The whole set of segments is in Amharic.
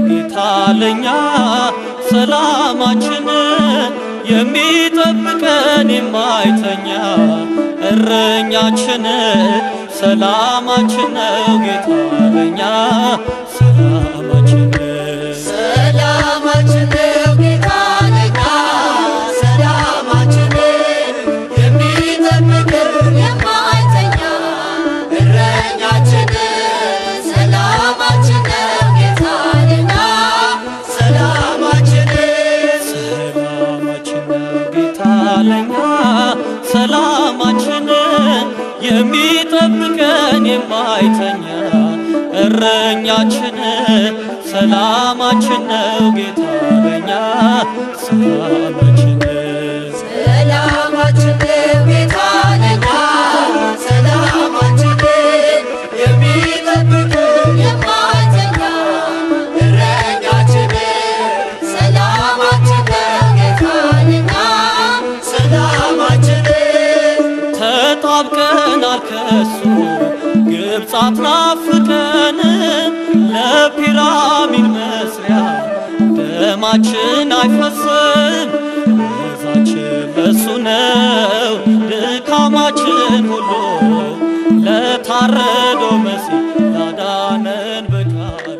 ጌታ ለኛ ሰላማችን የሚጠብቀን የማይተኛ እረኛችን ሰላማችን ነው ጌታ ለኛ ሰላማችን ሰላማችን ነው ጌታ ለኛ ሰላማችን የሚጠብቀን የማይተኛ እረኛችን ሰላማችን ነው ጌታ ለኛ ሰላማችን ሰላማችን ነው ጌታ ለኛ ሰላማችን የሚጠብቀን የማይተኛ እረኛችን ሰላማችን ነው ጌታ ለኛ ሰላማችን ሰላማችን ነው ጌታ ለኛ ሰላማችን የሚጠብቀን የማይተኛ እረኛችን ሰላማችን ነው ጌታ ለኛ ሰላማችን ተጣብቀናል ከሱ ግብፅ አትናፍቀን ለፒራሚድ መስሪያ ደማችን አይፈስም እዛችን ለሱ ነው ድካማችን ሁሉ ለታረደው መሲህ ላዳነን በቃሉ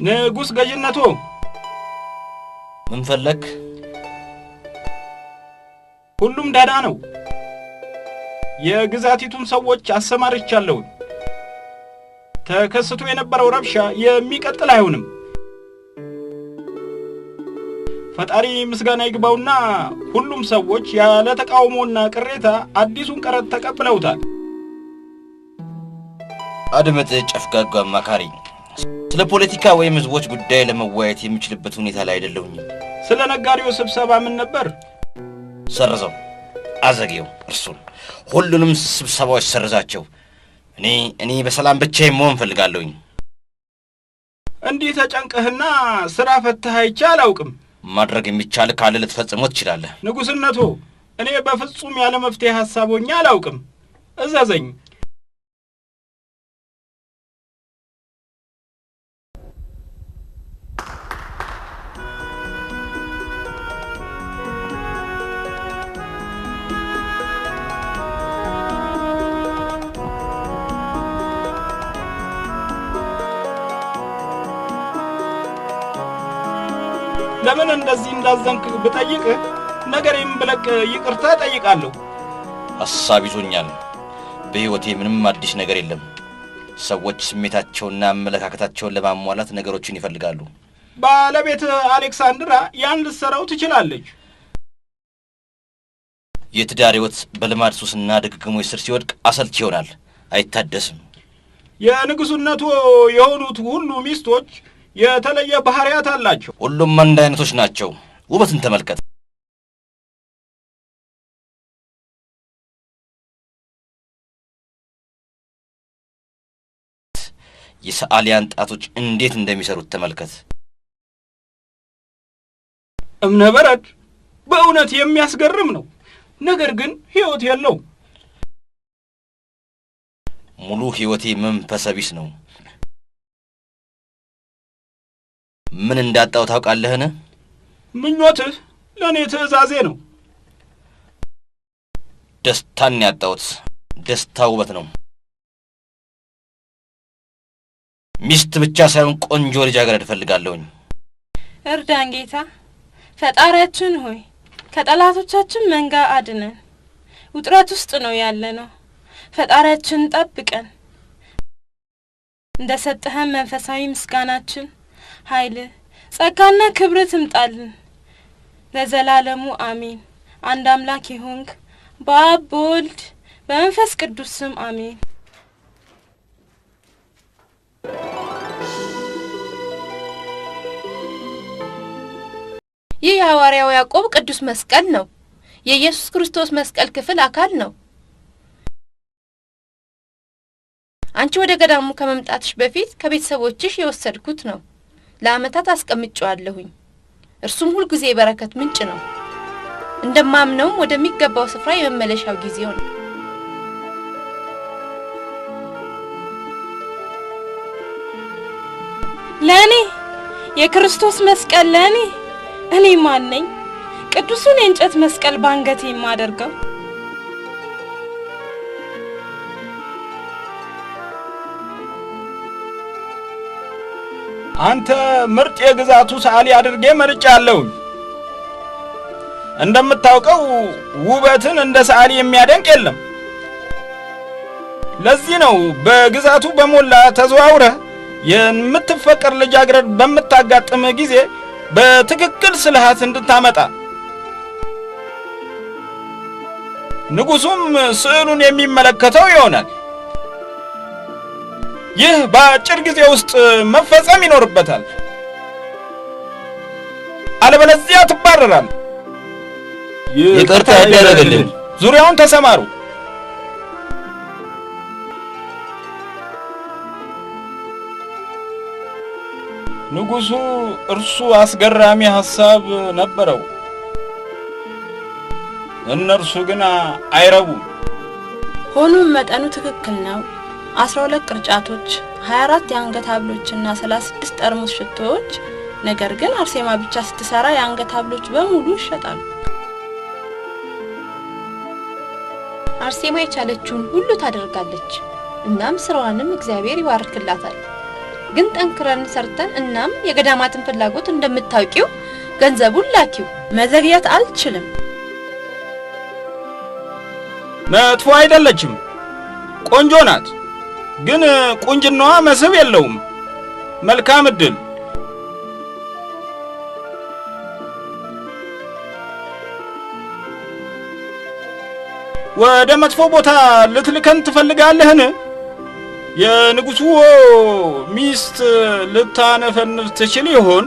ንጉስ ገዥነቱ ምን ፈለክ? ሁሉም ደህና ነው። የግዛቲቱን ሰዎች አሰማርቻለሁ። ተከስቶ የነበረው ረብሻ የሚቀጥል አይሆንም። ፈጣሪ ምስጋና ይግባውና ሁሉም ሰዎች ያለ ተቃውሞና ቅሬታ አዲሱን ቀረጥ ተቀብለውታል። አድመጥ ጨፍጋጋ አማካሪ፣ ስለ ፖለቲካ ወይም ህዝቦች ጉዳይ ለመወያየት የሚችልበት ሁኔታ ላይ አይደለሁኝ። ስለ ነጋሪው ስብሰባ ምን ነበር? ሰርዘው አዘግየው እርሱን ሁሉንም ስብሰባዎች ሰርዛቸው። እኔ በሰላም ብቻዬን መሆን ፈልጋለሁኝ። እንዲህ ተጨንቀህና ስራ ፈተህ አይቼ አላውቅም። ማድረግ የሚቻል ካለ ልትፈጽመው ትችላለህ። ንጉስነቱ፣ እኔ በፍጹም ያለ መፍትሄ ሐሳብ ሆኜ አላውቅም። እዘዘኝ። ለምን እንደዚህ እንዳዘንክ ብጠይቅ ነገሬን ብለቅ ይቅርታ ጠይቃለሁ። ሐሳብ ይዞኛል። በህይወቴ ምንም አዲስ ነገር የለም። ሰዎች ስሜታቸውና አመለካከታቸውን ለማሟላት ነገሮችን ይፈልጋሉ። ባለቤት አሌክሳንድራ ያን ልትሰራው ትችላለች። የትዳር ህይወት በልማድ ሱስና ድግግሞች ስር ሲወድቅ አሰልቺ ይሆናል፣ አይታደስም። የንጉስነቱ የሆኑት ሁሉ ሚስቶች የተለየ ባህሪያት አላቸው። ሁሉም አንድ አይነቶች ናቸው። ውበትን ተመልከት። የሰዓሊያን ጣቶች እንዴት እንደሚሰሩት ተመልከት። እምነበረድ በእውነት የሚያስገርም ነው። ነገር ግን ህይወት የለውም። ሙሉ ህይወቴ መንፈሰ ቢስ ነው። ምን እንዳጣው ታውቃለህን? ምኞትህ ለኔ ትዕዛዜ ነው። ደስታን ያጣሁት። ደስታ ውበት ነው። ሚስት ብቻ ሳይሆን ቆንጆ ልጃገረድ እፈልጋለሁኝ። እርዳን ጌታ ፈጣሪያችን ሆይ፣ ከጠላቶቻችን መንጋ አድነን። ውጥረት ውስጥ ነው ያለነው። ፈጣሪያችን ጠብቀን። እንደሰጠህን መንፈሳዊ ምስጋናችን ኃይል ጸጋና ክብር ትምጣልን ለዘላለሙ አሜን። አንድ አምላክ ይሁንክ በአብ በወልድ በመንፈስ ቅዱስ ስም አሜን። ይህ የሐዋርያው ያዕቆብ ቅዱስ መስቀል ነው። የኢየሱስ ክርስቶስ መስቀል ክፍል አካል ነው። አንቺ ወደ ገዳሙ ከመምጣትሽ በፊት ከቤተሰቦችሽ የወሰድኩት ነው። ለዓመታት አስቀምጬዋለሁኝ። እርሱም ሁሉ ጊዜ የበረከት ምንጭ ነው። እንደማምነውም ወደሚገባው ስፍራ የመመለሻው ጊዜው ነው። ለኔ የክርስቶስ መስቀል ለኔ እኔ ማን ነኝ? ቅዱሱን የእንጨት መስቀል ባንገቴ የማደርገው? አንተ ምርጥ የግዛቱ ሰዓሊ አድርጌ መርጫለሁ። እንደምታውቀው ውበትን እንደ ሰዓሊ የሚያደንቅ የለም። ለዚህ ነው በግዛቱ በሞላ ተዘዋውረህ የምትፈቀር ልጃገረድ በመታጋጥም ጊዜ በትክክል ስልሃት እንድታመጣ። ንጉሱም ስዕሉን የሚመለከተው ይሆናል። ይህ በአጭር ጊዜ ውስጥ መፈጸም ይኖርበታል። አለበለዚያ ትባረራል። ይቅርታ ያደረግልን። ዙሪያውን ተሰማሩ። ንጉሱ እርሱ አስገራሚ ሐሳብ ነበረው። እነርሱ ግን አይረቡም። ሆኖም መጠኑ ትክክል ነው። 12 ቅርጫቶች፣ 24 የአንገት ሐብሎችና 36 ጠርሙስ ሽቶዎች። ነገር ግን አርሴማ ብቻ ስትሰራ የአንገት ሐብሎች በሙሉ ይሸጣሉ። አርሴማ የቻለችውን ሁሉ ታደርጋለች። እናም ስራዋንም እግዚአብሔር ይባርክላታል። ግን ጠንክረን ሰርተን እናም የገዳማትን ፍላጎት እንደምታውቂው ገንዘቡን ላኪው። መዘግየት አልችልም። መጥፎ አይደለችም፣ ቆንጆ ናት። ግን ቁንጅናዋ መስህብ የለውም። መልካም እድል። ወደ መጥፎ ቦታ ልትልከን ትፈልጋለህን? የንጉሱ ሚስት ልታነፈንፍ ትችል ይሆን?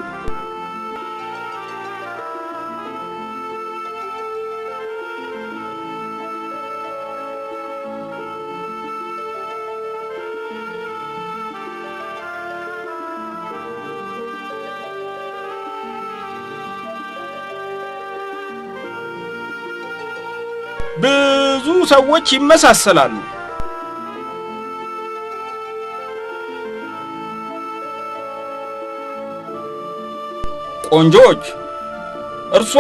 ብዙ ሰዎች ይመሳሰላሉ። ቆንጆች። እርሷ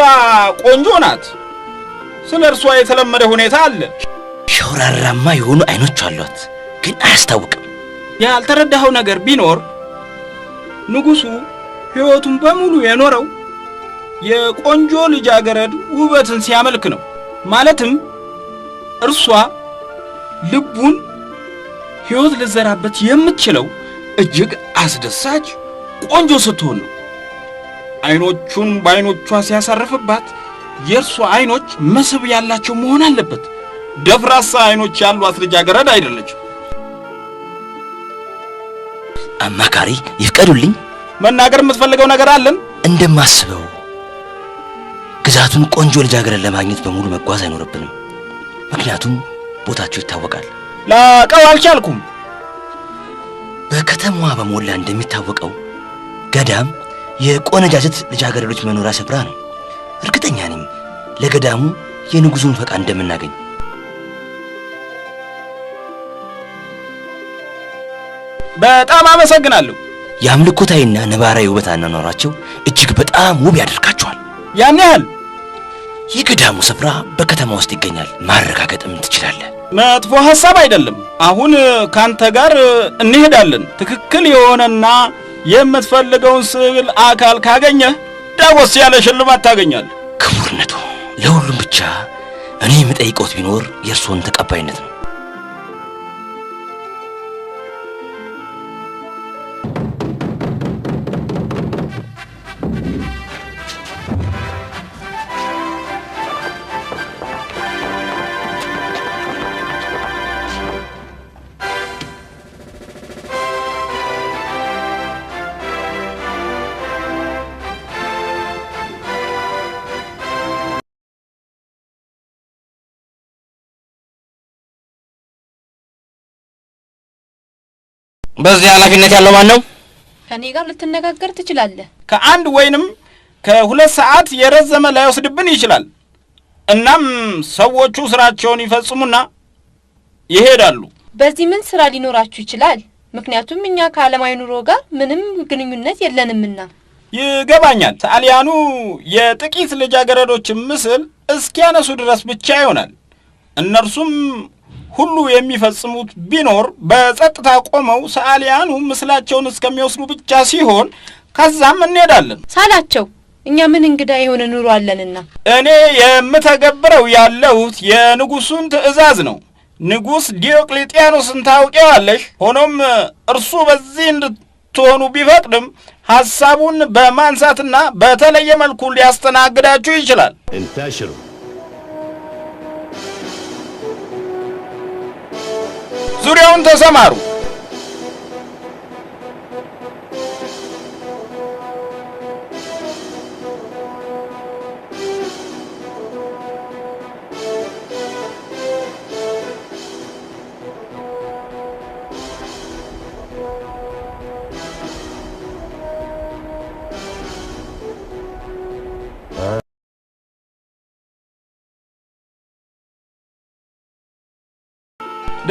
ቆንጆ ናት። ስለ እርሷ የተለመደ ሁኔታ አለ። ሸውራራማ የሆኑ አይኖች አሏት፣ ግን አያስታውቅም። ያልተረዳኸው ነገር ቢኖር ንጉሱ ሕይወቱን በሙሉ የኖረው የቆንጆ ልጃገረድ ውበትን ሲያመልክ ነው። ማለትም እርሷ ልቡን ሕይወት ልዘራበት የምትችለው እጅግ አስደሳች ቆንጆ ስትሆን ነው። አይኖቹን በአይኖቿ ሲያሳርፍባት የእርሷ አይኖች መስህብ ያላቸው መሆን አለበት። ደፍራሳ አይኖች ያሏት ልጃገረድ አይደለችም። አማካሪ ይፍቀዱልኝ። መናገር የምትፈልገው ነገር አለን? እንደማስበው ግዛቱን ቆንጆ ልጃገረድ ለማግኘት በሙሉ መጓዝ አይኖርብንም። ምክንያቱም ቦታቸው ይታወቃል። ላቀው አልቻልኩም። በከተማዋ በሞላ እንደሚታወቀው ገዳም የቆነጃጅት ልጃገረዶች መኖሪያ ስፍራ ነው። እርግጠኛ ነኝ ለገዳሙ የንጉሱን ፈቃድ እንደምናገኝ። በጣም አመሰግናለሁ። የአምልኮታዊና ነባራዊ ውበት አኗኗራቸው እጅግ በጣም ውብ ያደርጋቸዋል። ያን ያህል የገዳሙ ስፍራ በከተማ ውስጥ ይገኛል። ማረጋገጥም ትችላለህ። መጥፎ ሐሳብ አይደለም። አሁን ካንተ ጋር እንሄዳለን። ትክክል የሆነና የምትፈልገውን ስዕል አካል ካገኘህ ዳጎስ ያለ ሽልማት ታገኛለህ። ክቡርነቱ፣ ለሁሉም ብቻ እኔ የምጠይቀውት ቢኖር የእርስዎን ተቀባይነት ነው። በዚህ ኃላፊነት ያለው ማን ነው? ከኔ ጋር ልትነጋገር ትችላለህ። ከአንድ ወይንም ከሁለት ሰዓት የረዘመ ላይወስድብን ይችላል። እናም ሰዎቹ ስራቸውን ይፈጽሙና ይሄዳሉ። በዚህ ምን ስራ ሊኖራችሁ ይችላል? ምክንያቱም እኛ ከዓለማዊ ኑሮ ጋር ምንም ግንኙነት የለንምና። ይገባኛል። ሰዓሊያኑ የጥቂት ልጃገረዶችን ምስል እስኪያነሱ ድረስ ብቻ ይሆናል። እነርሱም ሁሉ የሚፈጽሙት ቢኖር በጸጥታ ቆመው ሰዓሊያኑ ምስላቸውን እስከሚወስዱ ብቻ ሲሆን ከዛም እንሄዳለን። ሳላቸው እኛ ምን እንግዳ የሆነ ኑሮ አለንና። እኔ የምተገብረው ያለሁት የንጉሱን ትእዛዝ ነው። ንጉስ ዲዮቅሊጥያኖስን ታውቂዋለሽ? ሆኖም እርሱ በዚህ እንድትሆኑ ቢፈቅድም ሐሳቡን በማንሳትና በተለየ መልኩ ሊያስተናግዳችሁ ይችላል። انتشروا. ዙሪያውን ተሰማሩ።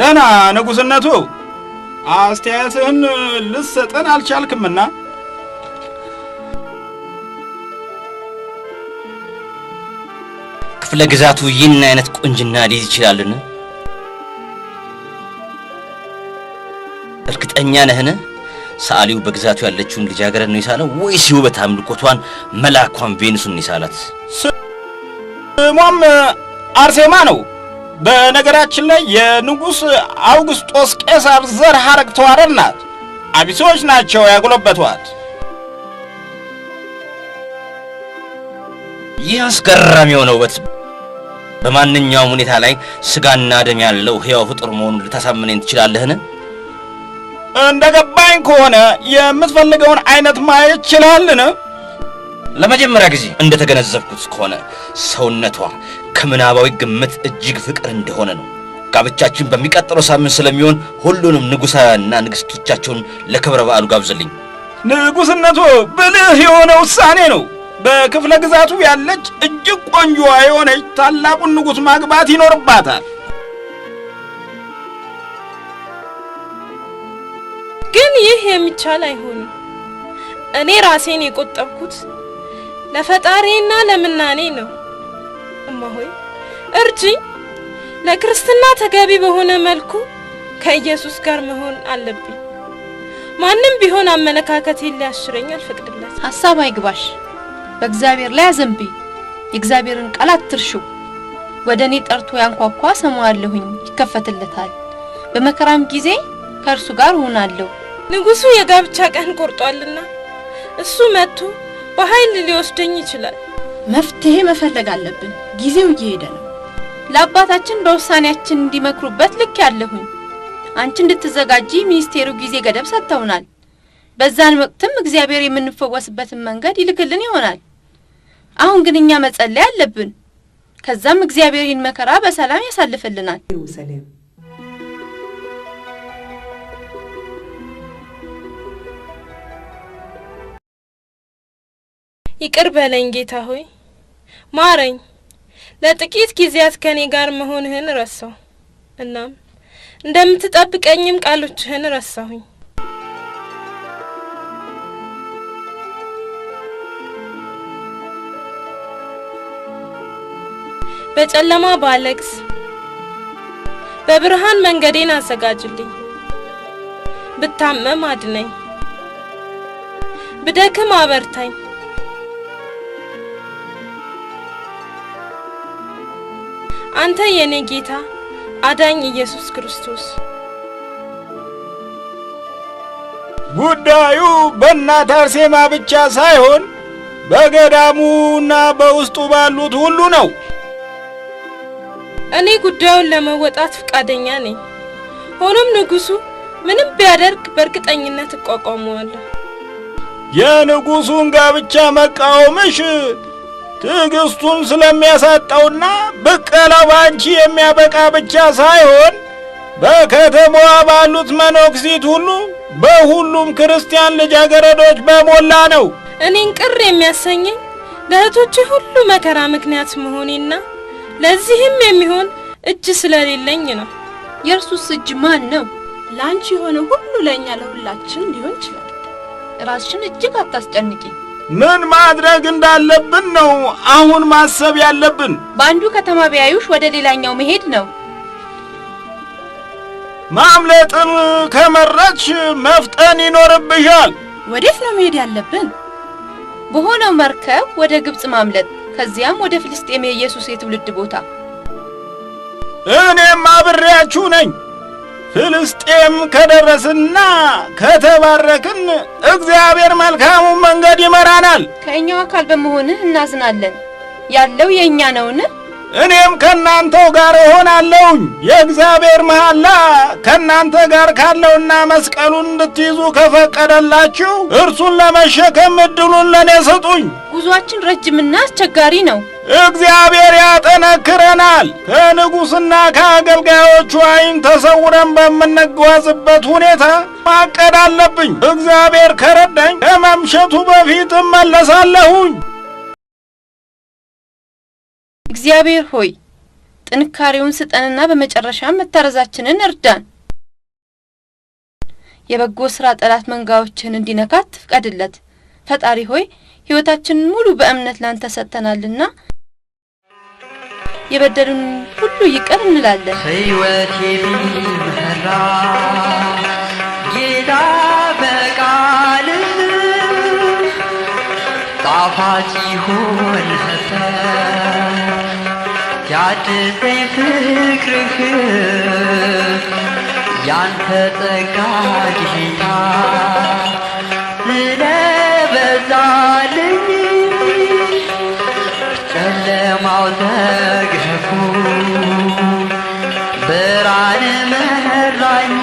ደህና ንጉስነቱ፣ አስተያየትህን ልትሰጠን አልቻልክምና ክፍለ ግዛቱ ይህን አይነት ቁንጅና ሊይዝ ይችላልን? እርግጠኛ ነህን? ሰዓሊው በግዛቱ ያለችውን ልጃገረድ ነው የሳለው ወይስ የውበት አምልኮቷን መልአኳን ቬኑስን ይሳላት? ስሟም አርሴማ ነው። በነገራችን ላይ የንጉስ አውግስጦስ ቄሳር ዘር ሐረግ ተዋረድ ናት። አቢሶች ናቸው ያጎለበቷት። ይህ አስገራሚ የሆነ ውበት በማንኛውም ሁኔታ ላይ ስጋና ደም ያለው ሕያው ፍጡር መሆኑን ልታሳምነኝ ትችላለህን? እንደገባኝ ከሆነ የምትፈልገውን አይነት ማየት ይችላልን? ለመጀመሪያ ጊዜ እንደተገነዘብኩት ከሆነ ሰውነቷ ከምናባዊ ግምት እጅግ ፍቅር እንደሆነ ነው። ጋብቻችን በሚቀጥለው ሳምንት ስለሚሆን ሁሉንም ንጉሳውያንና ንግስቶቻቸውን ለክብረ በዓሉ ጋብዝልኝ። ንጉስነቱ ብልህ የሆነ ውሳኔ ነው። በክፍለ ግዛቱ ያለች እጅግ ቆንጆዋ የሆነች ታላቁን ንጉስ ማግባት ይኖርባታል። ግን ይህ የሚቻል አይሆንም። እኔ ራሴን የቆጠብኩት ለፈጣሪና ለምናኔ ነው። እማሆይ እርጂኝ። ለክርስትና ተገቢ በሆነ መልኩ ከኢየሱስ ጋር መሆን አለብኝ። ማንም ቢሆን አመለካከቴን ሊያሽረኝ አልፈቅድለት። ሐሳብ አይግባሽ። በእግዚአብሔር ላይ አዘንቢ። የእግዚአብሔርን ቃል አትርሹ። ወደኔ ጠርቶ ያንኳኳ ሰማዋለሁኝ፣ ይከፈትለታል። በመከራም ጊዜ ከእርሱ ጋር ሆናለሁ። ንጉሱ የጋብቻ ቀን ቆርጧልና እሱ መጥቶ በኃይል ሊወስደኝ ይችላል። መፍትሄ መፈለግ አለብን። ጊዜው እየሄደ ነው። ለአባታችን በውሳኔያችን እንዲመክሩበት ልክ ያለሁኝ። አንቺ እንድትዘጋጂ ሚኒስቴሩ ጊዜ ገደብ ሰጥተውናል። በዛን ወቅትም እግዚአብሔር የምንፈወስበትን መንገድ ይልክልን ይሆናል። አሁን ግን እኛ መጸለይ አለብን። ከዛም እግዚአብሔር ይህን መከራ በሰላም ያሳልፍልናል። ይቅር በለኝ ጌታ ሆይ፣ ማረኝ። ለጥቂት ጊዜያት ከኔ ጋር መሆንህን ረሳሁ። እናም እንደምትጠብቀኝም ቃሎችህን ረሳሁኝ። በጨለማ ባለቅስ በብርሃን መንገዴን አዘጋጅልኝ። ብታመም አድነኝ፣ ብደክም አበርታኝ። አንተ የኔ ጌታ አዳኝ ኢየሱስ ክርስቶስ። ጉዳዩ በእናት አርሴማ ብቻ ሳይሆን በገዳሙና በውስጡ ባሉት ሁሉ ነው። እኔ ጉዳዩን ለመወጣት ፈቃደኛ ነኝ። ሆኖም ንጉሱ ምንም ቢያደርግ በእርግጠኝነት እቋቋመዋለሁ። የንጉሱን ጋብቻ መቃወምሽ ትዕግስቱን ስለሚያሳጣውና በቀላው ባንቺ የሚያበቃ ብቻ ሳይሆን በከተማዋ ባሉት መነኩሲት ሁሉ በሁሉም ክርስቲያን ልጃገረዶች በሞላ ነው። እኔን ቅር የሚያሰኘኝ ለእህቶቼ ሁሉ መከራ ምክንያት መሆኔና ለዚህም የሚሆን እጅ ስለሌለኝ ነው። የእርሱስ እጅ ማን ነው? ላንቺ የሆነ ሁሉ ለኛ ለሁላችን ሊሆን ይችላል። ራስሽን እጅግ አታስጨንቂ። ምን ማድረግ እንዳለብን ነው አሁን ማሰብ ያለብን። በአንዱ ከተማ ቢያዩሽ ወደ ሌላኛው መሄድ ነው። ማምለጥን ከመረጥሽ መፍጠን ይኖርብሻል። ወዴት ነው መሄድ ያለብን? በሆነው መርከብ ወደ ግብጽ ማምለጥ፣ ከዚያም ወደ ፍልስጤም የኢየሱስ የትውልድ ቦታ። እኔም አብሬያችሁ ነኝ። ፍልስጤም ከደረስና ከተባረክን እግዚአብሔር መልካሙን መንገድ ይመራናል። ከእኛው አካል በመሆንህ እናዝናለን። ያለው የእኛ ነውን? እኔም ከናንተው ጋር እሆናለሁኝ። የእግዚአብሔር መሐላ ከናንተ ጋር ካለውና መስቀሉን እንድትይዙ ከፈቀደላችሁ እርሱን ለመሸከም እድሉን ለኔ ስጡኝ። ጉዟችን ረጅምና አስቸጋሪ ነው። እግዚአብሔር ያጠነክረናል። ከንጉሥና ከአገልጋዮቹ ዓይን ተሰውረን በምንጓዝበት ሁኔታ ማቀድ አለብኝ። እግዚአብሔር ከረዳኝ ከመምሸቱ በፊት እመለሳለሁኝ። እግዚአብሔር ሆይ ጥንካሬውን ስጠንና በመጨረሻም መታረዛችንን እርዳን። የበጎ ሥራ ጠላት መንጋዎችን እንዲነካት ፍቀድለት። ፈጣሪ ሆይ ሕይወታችንን ሙሉ በእምነት ላንተ ሰጥተናልና የበደሉን ሁሉ ይቅር እንላለን። ሕይወቴ ቢመራ ጌታ በቃልህ ጣፋጭ ይሆን ነበር። ያድሰኝ ፍቅርህ ያንተ ጸጋ ጌታ ስለበዛልኝ ጨለማው ተገፎ ብርሃን መራኝ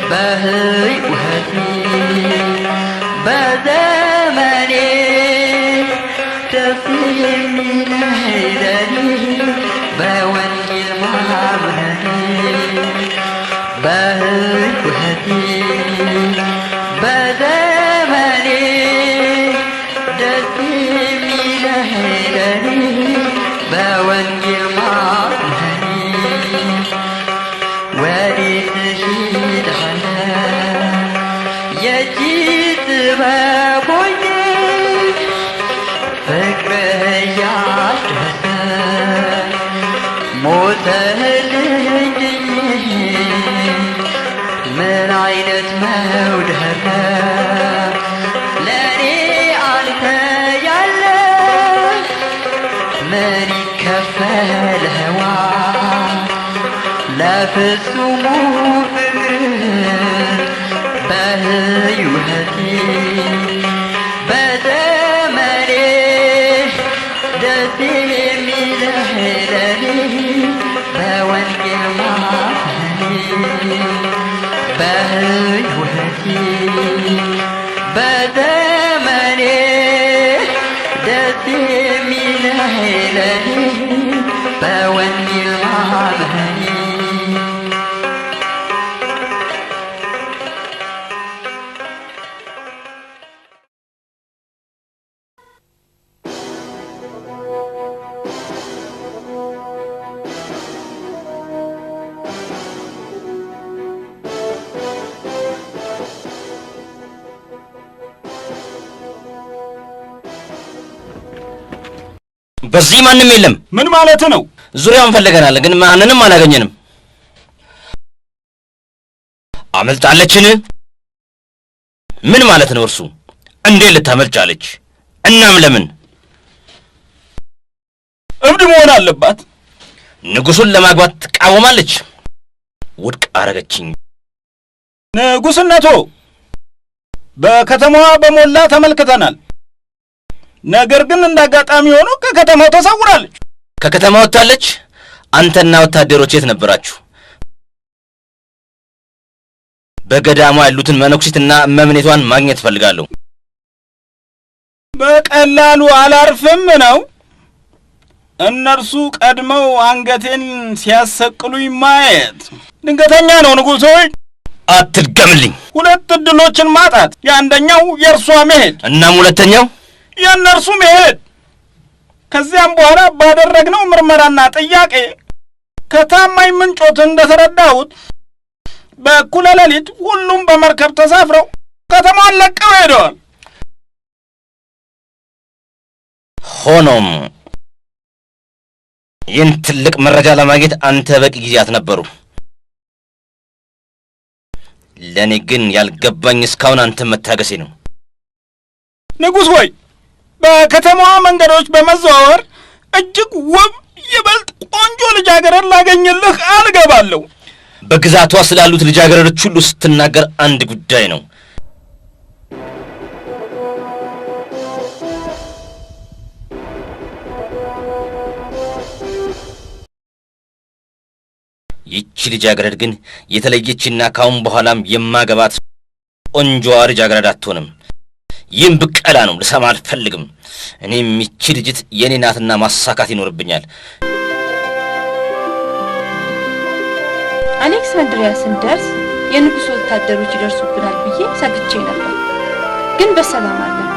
በሕይወቴ በዘመኔ ደስ የሚለኝ ለኔ በወንጌል ማምለኔ በሕይወቴ በዘመኔ ደስ የሚለኝ ለኔ በወንጌል ማምለኔ ወዴት እሄዳለሁ የእጅ ጥበብ ሆኜ ፍቅርህ እያስደሰት ሞተህልኝ ምን አይነት መውደድ ለእኔ አንተ ያለ ምን ይከፈለዋል ለፍጹሙ ፍቅር በሕይወቴ በዘመኔ ደስ የሚለኝ ለኔ በወንጌል ማመኔ በሕይወቴ በዘመኔ ደስ የሚለኝ ለኔ በወንጌል ማመኔ በዚህ ማንም የለም። ምን ማለት ነው? ዙሪያውን ፈልገናል፣ ግን ማንንም አላገኘንም። አመልጣለችን? ምን ማለት ነው እርሱ? እንዴት ልታመልጫለች? እናም ለምን? እብድ መሆን አለባት። ንጉሱን ለማግባት ትቃወማለች። ውድቅ አረገችኝ። ንጉስነቶ በከተማዋ በሞላ ተመልክተናል። ነገር ግን እንዳጋጣሚ ሆኖ ከከተማው ተሰውራለች። ከከተማው ወጣለች? አንተና ወታደሮች የት ነበራችሁ? በገዳሟ ያሉትን መነኩሲትና እመምኔቷን ማግኘት ፈልጋለሁ። በቀላሉ አላርፍም ነው። እነርሱ ቀድመው አንገቴን ሲያሰቅሉኝ ማየት ድንገተኛ ነው። ንጉሥ ሆይ አትድገምልኝ። ሁለት እድሎችን ማጣት፣ የአንደኛው የእርሷ መሄድ፣ እናም ሁለተኛው የእነርሱ መሄድ። ከዚያም በኋላ ባደረግነው ምርመራና ጥያቄ ከታማኝ ምንጮት እንደተረዳሁት በእኩለ ሌሊት ሁሉም በመርከብ ተሳፍረው ከተማን ለቀው ሄደዋል። ሆኖም ይህን ትልቅ መረጃ ለማግኘት አንተ በቂ ጊዜያት ነበሩ። ለእኔ ግን ያልገባኝ እስካሁን አንተ መታገሴ ነው። ንጉሥ ሆይ፣ በከተማዋ መንገዶች በመዘዋወር እጅግ ውብ ይበልጥ ቆንጆ ልጃገረድ ላገኝልህ አልገባለሁ። በግዛቷ ስላሉት ልጃገረዶች ሁሉ ስትናገር አንድ ጉዳይ ነው። ይቺ ልጃገረድ ግን የተለየችና ካሁን በኋላም የማገባት ቆንጆዋ ልጃገረድ አትሆንም። ይህም ብቀላ ነው፣ ልሰማ አልፈልግም። እኔም ይቺ ልጅት የኔ ናትና ማሳካት ይኖርብኛል። አሌክሳንድሪያ ስንደርስ የንጉሥ ወታደሮች ይደርሱብናል ብዬ ሰግቼ ነበር፣ ግን በሰላም አለፈ።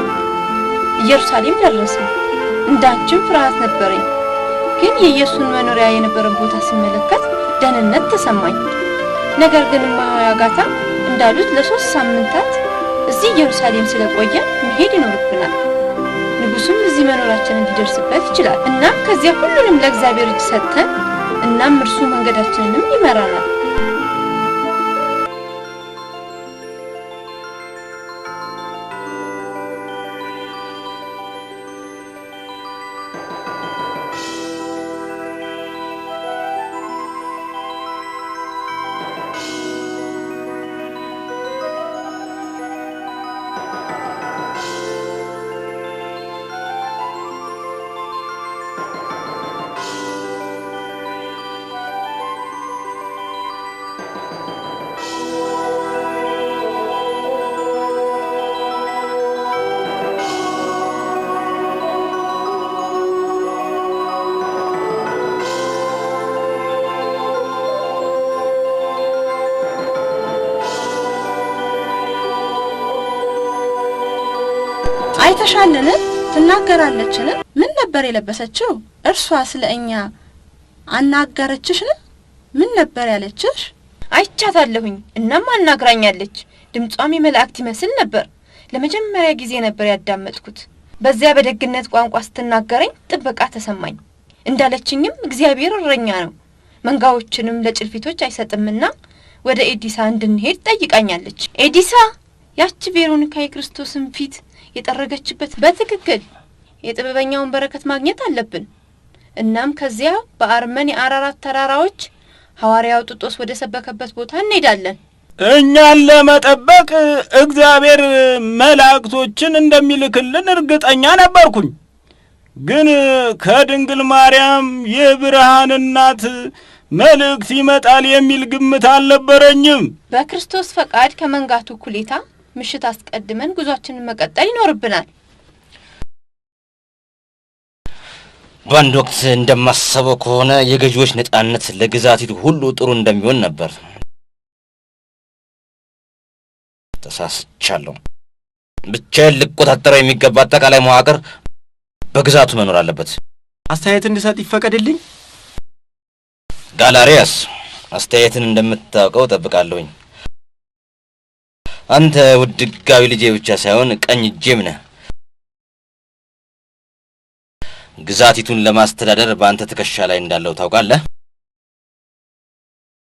ኢየሩሳሌም ደረስን። እንዳንቺም ፍርሃት ነበረኝ፣ ግን የኢየሱስን መኖሪያ የነበረን ቦታ ስመለከት ደህንነት ተሰማኝ። ነገር ግን እማሆይ አጋታ እንዳሉት ለ3 ሳምንታት እዚህ ኢየሩሳሌም ስለቆየ መሄድ ይኖርብናል። ንጉሡም እዚህ መኖራችንን እንዲደርስበት ይችላል። እናም ከዚያ ሁሉንም ለእግዚአብሔር እጅ ሰጥተን እናም እርሱ መንገዳችንንም ይመራናል። አይተሻልን? ትናገራለችን? ምን ነበር የለበሰችው? እርሷ ስለኛ አናገረችሽን? ምን ነበር ያለችሽ? አይቻታለሁኝ። እናም አናግራኛለች። ድምጿም የመላእክት ይመስል ነበር። ለመጀመሪያ ጊዜ ነበር ያዳመጥኩት። በዚያ በደግነት ቋንቋ ስትናገረኝ ጥበቃ ተሰማኝ። እንዳለችኝም እግዚአብሔር እረኛ ነው፣ መንጋዎችንም ለጭልፊቶች አይሰጥምና ወደ ኤዲሳ እንድንሄድ ጠይቃኛለች። ኤዲሳ ያቺ ቬሮኒካ የክርስቶስን ፊት የጠረገችበት በትክክል የጥበበኛውን በረከት ማግኘት አለብን። እናም ከዚያ በአርመን የአራራት ተራራዎች ሐዋርያው ጢጦስ ወደ ሰበከበት ቦታ እንሄዳለን። እኛን ለመጠበቅ እግዚአብሔር መላእክቶችን እንደሚልክልን እርግጠኛ ነበርኩኝ። ግን ከድንግል ማርያም የብርሃን እናት መልእክት ይመጣል የሚል ግምት አልነበረኝም። በክርስቶስ ፈቃድ ከመንጋቱ ኩሌታ ምሽት አስቀድመን ጉዟችንን መቀጠል ይኖርብናል። በአንድ ወቅት እንደማሰበው ከሆነ የገዢዎች ነጻነት ለግዛቲቱ ሁሉ ጥሩ እንደሚሆን ነበር። ተሳስቻለሁ። ብቻዬን ልቆጣጠረው የሚገባ አጠቃላይ መዋቅር በግዛቱ መኖር አለበት። አስተያየት እንድሰጥ ይፈቀድልኝ? ጋላሪያስ፣ አስተያየትን እንደምታውቀው ጠብቃለሁኝ። አንተ ውድ ሕጋዊ ልጄ ብቻ ሳይሆን ቀኝ እጄም ነህ። ግዛቲቱን ለማስተዳደር በአንተ ትከሻ ላይ እንዳለው ታውቃለህ።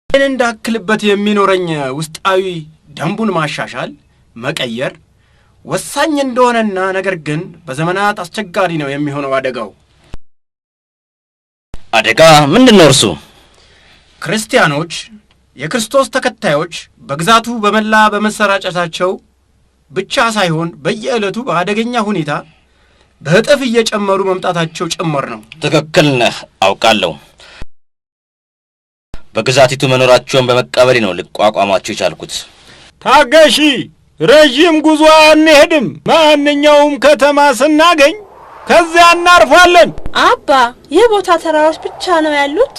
እኔ እንዳክልበት የሚኖረኝ ውስጣዊ ደንቡን ማሻሻል መቀየር ወሳኝ እንደሆነና ነገር ግን በዘመናት አስቸጋሪ ነው የሚሆነው አደጋው። አደጋ ምንድነው? እርሱ ክርስቲያኖች የክርስቶስ ተከታዮች በግዛቱ በመላ በመሰራጨታቸው ብቻ ሳይሆን በየዕለቱ በአደገኛ ሁኔታ በእጥፍ እየጨመሩ መምጣታቸው ጭምር ነው። ትክክል ነህ፣ አውቃለሁ። በግዛቲቱ መኖራቸውን በመቀበሌ ነው ልቋቋማቸው የቻልኩት። ታገሺ፣ ረዥም ጉዞ አንሄድም። ማንኛውም ከተማ ስናገኝ ከዚያ እናርፋለን። አባ፣ ይህ ቦታ ተራሮች ብቻ ነው ያሉት።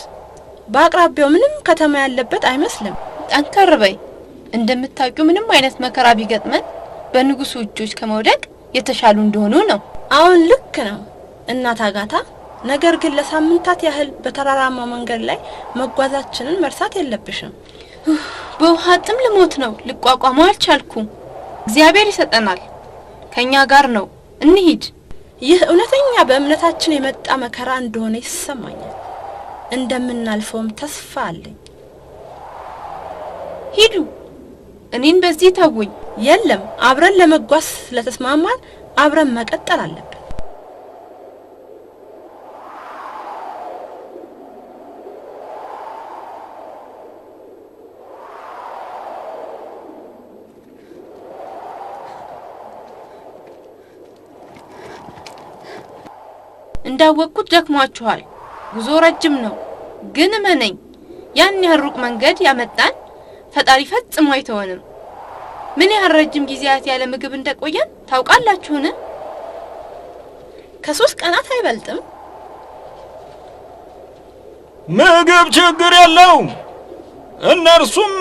በአቅራቢያው ምንም ከተማ ያለበት አይመስልም። ጠንከር በይ። እንደምታውቂው ምንም አይነት መከራ ቢገጥመን በንጉሱ እጆች ከመውደቅ የተሻሉ እንደሆኑ ነው። አሁን ልክ ነው እናት አጋታ። ነገር ግን ለሳምንታት ያህል በተራራማ መንገድ ላይ መጓዛችንን መርሳት የለብሽም። በውሃ ጥም ልሞት ነው። ልቋቋመው አልቻልኩም። እግዚአብሔር ይሰጠናል። ከኛ ጋር ነው። እንሂድ። ይህ እውነተኛ በእምነታችን የመጣ መከራ እንደሆነ ይሰማኛል። እንደምናልፈውም ተስፋ አለኝ። ሂዱ። እኔን በዚህ ተውኝ። የለም፣ አብረን ለመጓዝ ስለተስማማን አብረን መቀጠል አለብን። እንዳወቅኩት ደክሟችኋል። ጉዞ ረጅም ነው። ግን እመነኝ፣ ያን ያህል ሩቅ መንገድ ያመጣን ፈጣሪ ፈጽሞ አይተወንም። ምን ያህል ረጅም ጊዜያት ያለ ምግብ እንደቆየን ታውቃላችሁን? ከ3 ቀናት አይበልጥም። ምግብ ችግር የለውም። እነርሱም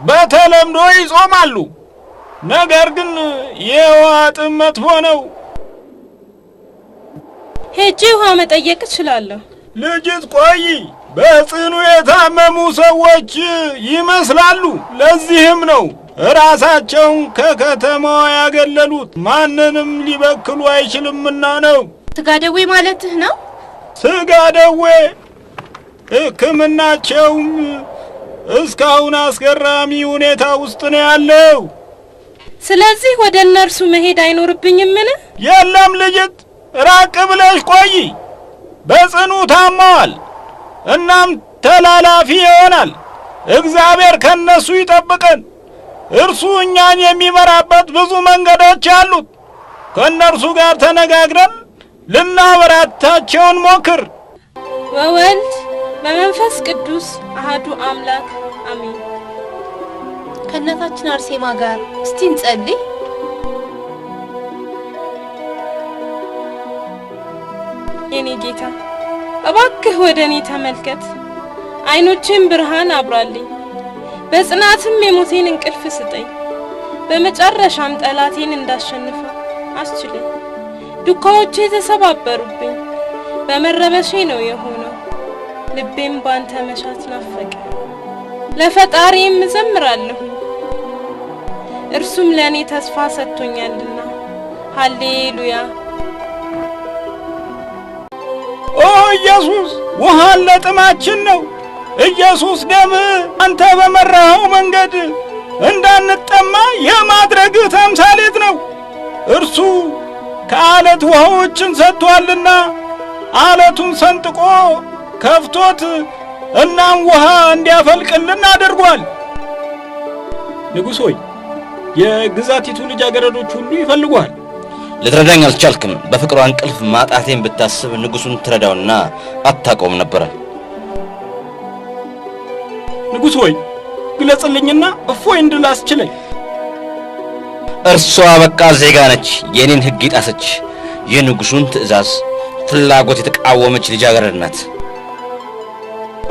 በተለምዶ ይጾማሉ። ነገር ግን የውሃ ጥም መጥፎ ነው። ሄጄ ውሃ መጠየቅ እችላለሁ። ልጅት ቆይ፣ በጽኑ የታመሙ ሰዎች ይመስላሉ። ለዚህም ነው ራሳቸውን ከከተማዋ ያገለሉት። ማንንም ሊበክሉ አይችልምና ነው። ስጋ ደዌ ማለትህ ነው? ስጋ ደዌ። ሕክምናቸውም እስካሁን አስገራሚ ሁኔታ ውስጥ ነው ያለው። ስለዚህ ወደ እነርሱ መሄድ አይኖርብኝምን? የለም ልጅት፣ ራቅ ብለሽ ቆይ። በጽኑ ታመዋል። እናም ተላላፊ ይሆናል። እግዚአብሔር ከነሱ ይጠብቀን። እርሱ እኛን የሚመራበት ብዙ መንገዶች አሉት። ከነርሱ ጋር ተነጋግረን ልናበራታቸውን ሞክር። ወወልድ በመንፈስ ቅዱስ አሃዱ አምላክ አሜን። ከእናታችን አርሴማ ጋር እስቲ እንጸልይ። የኔ ጌታ እባክህ ወደ እኔ ተመልከት፣ አይኖቼን ብርሃን አብራልኝ፣ በጽናትም የሞቴን እንቅልፍ ስጠኝ። በመጨረሻም ጠላቴን እንዳሸንፈው አስችለኝ። ዱካዎቼ ተሰባበሩብኝ፣ በመረበሼ ነው የሆነው። ልቤም ባንተ መሻት ናፈቀ። ለፈጣሪም እዘምራለሁ፣ እርሱም ለእኔ ተስፋ ሰጥቶኛልና። ሃሌሉያ። ኦ ኢየሱስ፣ ውሃን ለጥማችን ነው። ኢየሱስ ደም አንተ በመራኸው መንገድ እንዳንጠማ የማድረግህ ተምሳሌት ነው። እርሱ ከአለት ውሃዎችን ሰጥቷልና አለቱን ሰንጥቆ ከፍቶት እናም ውሃ እንዲያፈልቅልን አድርጓል። ንጉሥ ሆይ፣ የግዛቲቱ ልጃገረዶች ሁሉ ይፈልጓል። ልትረዳኝ አልቻልክም። በፍቅሯ እንቅልፍ ማጣቴን ብታስብ ንጉሱን ትረዳውና አታቆም ነበረ። ንጉሥ ሆይ፣ ግለጽልኝና እፎይ እንድል አስችለኝ። እርሷ በቃ ዜጋ ነች፣ የኔን ሕግ የጣሰች፣ የንጉሱን ትእዛዝ ፍላጎት የተቃወመች ልጃገረድ ናት።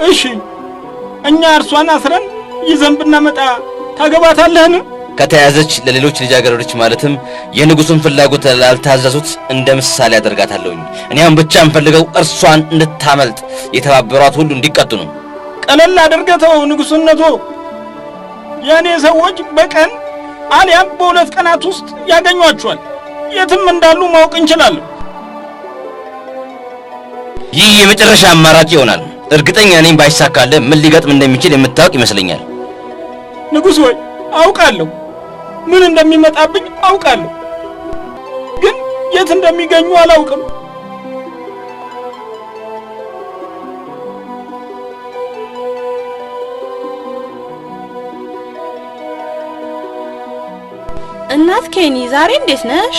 እሺ፣ እኛ እርሷን አስረን ይዘን ብናመጣ ታገባታለህን? ከተያዘች ለሌሎች ልጃገረዶች ማለትም የንጉሱን ፍላጎት ላልታዘዙት እንደ ምሳሌ አደርጋታለሁኝ። እኔም ብቻ እንፈልገው እርሷን እንድታመልጥ የተባበሯት ሁሉ እንዲቀጡ ነው። ቀለል አድርገተው ንጉስነቶ። የኔ ሰዎች በቀን አሊያም በ2 ቀናት ውስጥ ያገኟቸዋል። የትም እንዳሉ ማወቅ እንችላለን። ይህ የመጨረሻ አማራጭ ይሆናል። እርግጠኛ ነኝ ባይሳካለ ምን ሊገጥም እንደሚችል የምታውቅ ይመስለኛል። ንጉሥ ሆይ፣ አውቃለሁ፣ ምን እንደሚመጣብኝ አውቃለሁ፣ ግን የት እንደሚገኙ አላውቅም። እናት ኬኒ ዛሬ እንዴት ነሽ?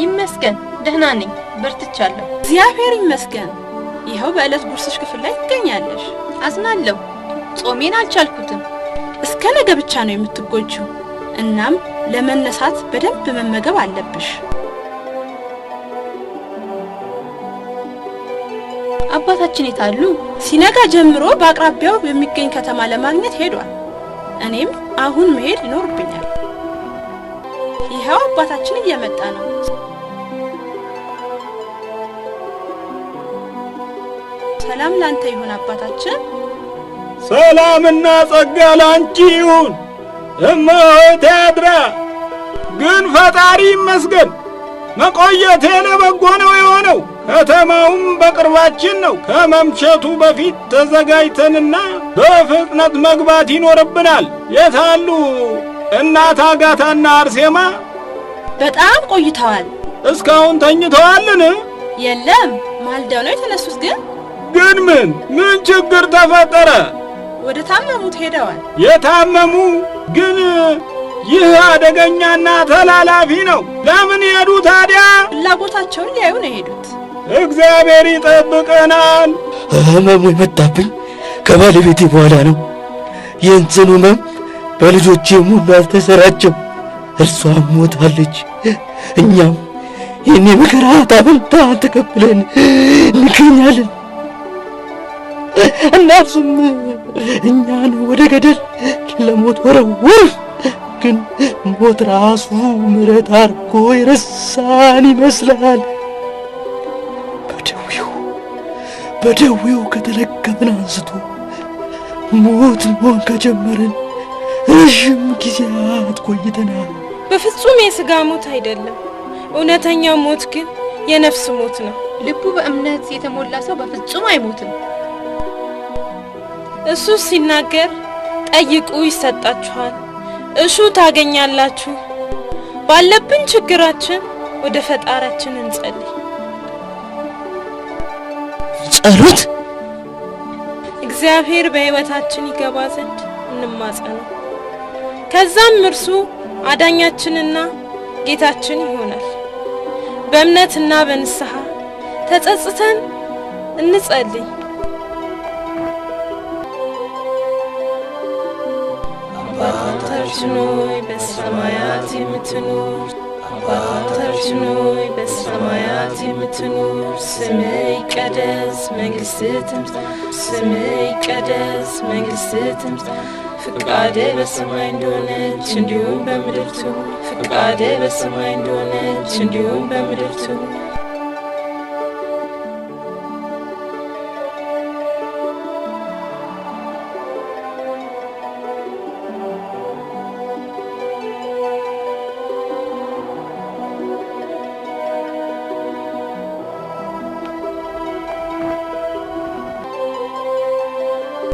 ይመስገን ደህና ነኝ፣ በርትቻለሁ። እግዚአብሔር ይመስገን። ይኸው በዕለት ጉርስሽ ክፍል ላይ ትገኛለሽ። አዝናለሁ፣ ጾሜን አልቻልኩትም። እስከ ነገ ብቻ ነው የምትጎጂው። እናም ለመነሳት በደንብ መመገብ አለብሽ። አባታችን የት አሉ? ሲነጋ ጀምሮ በአቅራቢያው የሚገኝ ከተማ ለማግኘት ሄዷል። እኔም አሁን መሄድ ይኖርብኛል። ይኸው አባታችን እየመጣ ነው። ሰላም ላንተ ይሁን አባታችን። ሰላምና ጸጋ ላንቺ ይሁን እመሆቴ አድራ። ግን ፈጣሪ ይመስገን መቆየቴ ለበጎ ነው የሆነው። ከተማውም በቅርባችን ነው። ከመምሸቱ በፊት ተዘጋጅተንና በፍጥነት መግባት ይኖርብናል። የታሉ እናት አጋታና አርሴማ? በጣም ቆይተዋል። እስካሁን ተኝተዋልን? የለም ማልደው ነው የተነሱት። ግን ምን ችግር ተፈጠረ? ወደ ታመሙት ሄደዋል። የታመሙ? ግን ይህ አደገኛና ተላላፊ ነው። ለምን ሄዱ ታዲያ? ፍላጎታቸውን ሊያዩ ነው የሄዱት። እግዚአብሔር ይጠብቀናል። ህመሙ የመጣብኝ ከባለቤቴ በኋላ ነው። ይህን ጽኑ ህመም በልጆቼም ሁሉ አልተሰራጨም። እርሷም ሞታለች። እኛም ይህን የመከራ ታበልታ ተቀብለን እንገኛለን። እነርሱም እኛን ወደ ገደል ለሞት ወረወሩ። ግን ሞት ራሱ ምሕረት አድርጎ የረሳን ይመስላል። በደዌው ከተለከፍን አንስቶ ሞት መሆን ከጀመርን ረዥም ጊዜያት ቆይተናል። በፍጹም የሥጋ ሞት አይደለም። እውነተኛው ሞት ግን የነፍስ ሞት ነው። ልቡ በእምነት የተሞላ ሰው በፍጹም አይሞትም። እሱ ሲናገር ጠይቁ ይሰጣችኋል፣ እሹ ታገኛላችሁ። ባለብን ችግራችን ወደ ፈጣሪያችን እንጸልይ። ጸሎት እግዚአብሔር በሕይወታችን ይገባ ዘንድ እንማጸነው። ከዛም እርሱ አዳኛችንና ጌታችን ይሆናል። በእምነትና በንስሐ ተጸጽተን እንጸልይ። አባታችን ሆይ በሰማያት የምትኖር፣ አባታችን ሆይ በሰማያት የምትኖር፣ ስምህ ይቀደስ፣ መንግሥትህ ትምጣ፣ ስምህ ይቀደስ፣ መንግሥትህ ትምጣ፣ ፍቃድህ በሰማይ እንደሆነች እንዲሁም በምድር ትሁን፣ ፍቃድህ በሰማይ እንደሆነች እንዲሁም በምድር ትሁን።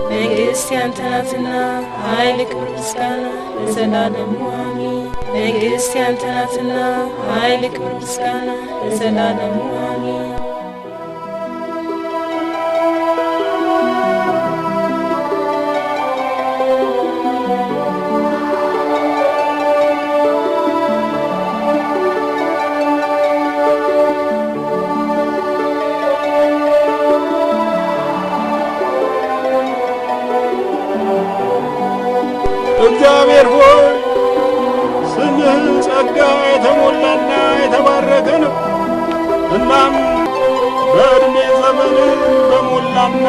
መንግሥት ያንተ ናትና ኃይል፣ ክብር፣ ምስጋና ለዘላለሙ አሜን። መንግሥት ያንተ ናትና ኃይል፣ ክብር፣ ምስጋና ለዘላለሙ አሜን። እግዚአብሔር ሆይ ስምህ ጸጋ የተሞላና የተባረከ ነው። እናም በዕድሜ ዘመን በሞላና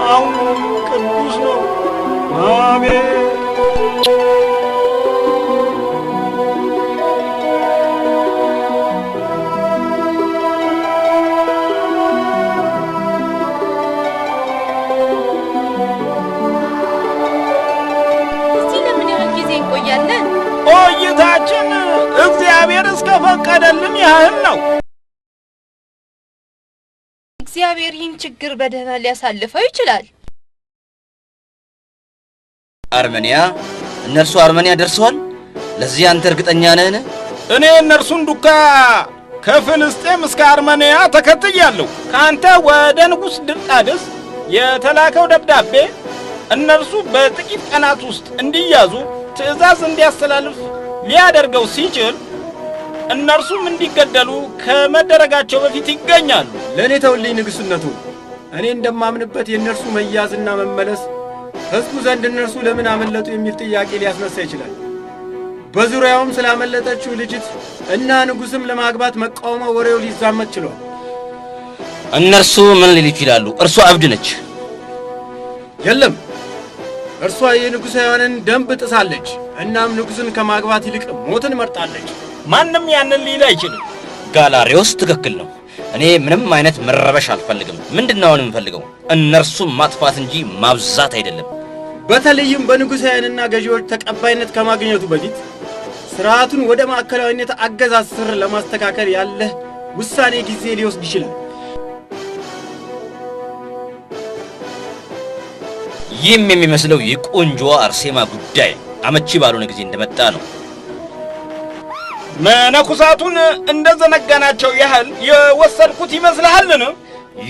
አሁን ቅዱስ ነው። አሜን። ቆይታችን እግዚአብሔር እስከፈቀደልን ያህል ነው። እግዚአብሔር ይህን ችግር በደህና ሊያሳልፈው ይችላል። አርመንያ? እነርሱ አርመንያ ደርሰዋል? ለዚህ አንተ እርግጠኛ ነህን? እኔ እነርሱን ዱካ ከፍልስጤም እስከ አርመንያ ተከትያለሁ። ካንተ ወደ ንጉሥ ድርጣድስ የተላከው ደብዳቤ እነርሱ በጥቂት ቀናት ውስጥ እንዲያዙ ትእዛዝ እንዲያስተላልፍ ሊያደርገው ሲችል እነርሱም እንዲገደሉ ከመደረጋቸው በፊት ይገኛሉ። ለእኔ ተውልኝ ንግሥነቱ። እኔ እንደማምንበት የእነርሱ መያዝና መመለስ ሕዝቡ ዘንድ እነርሱ ለምን አመለጡ የሚል ጥያቄ ሊያስነሳ ይችላል። በዙሪያውም ስላመለጠችው ልጅት እና ንጉሥም ለማግባት መቃወሟ ወሬው ሊዛመት ችሏል። እነርሱ ምን ሊሉ ይችላሉ? እርሷ እብድ ነች። የለም እርሷ የንጉሳውያንን ደንብ ጥሳለች። እናም ንጉሥን ከማግባት ይልቅ ሞትን መርጣለች። ማንም ያንን ሊል አይችልም። ጋላሪዮስ ትክክል ነው። እኔ ምንም አይነት መረበሽ አልፈልግም። ምንድነው የምፈልገው? እነርሱን ማጥፋት እንጂ ማብዛት አይደለም። በተለይም በንጉሳውያንና ገዢዎች ተቀባይነት ከማግኘቱ በፊት ስርዓቱን ወደ ማዕከላዊነት አገዛዝ ስር ለማስተካከል ያለ ውሳኔ ጊዜ ሊወስድ ይችላል። ይህም የሚመስለው የቆንጆዋ አርሴማ ጉዳይ አመቺ ባልሆነ ጊዜ እንደመጣ ነው። መነኩሳቱን እንደዘነጋናቸው ያህል የወሰድኩት ይመስልሃልን?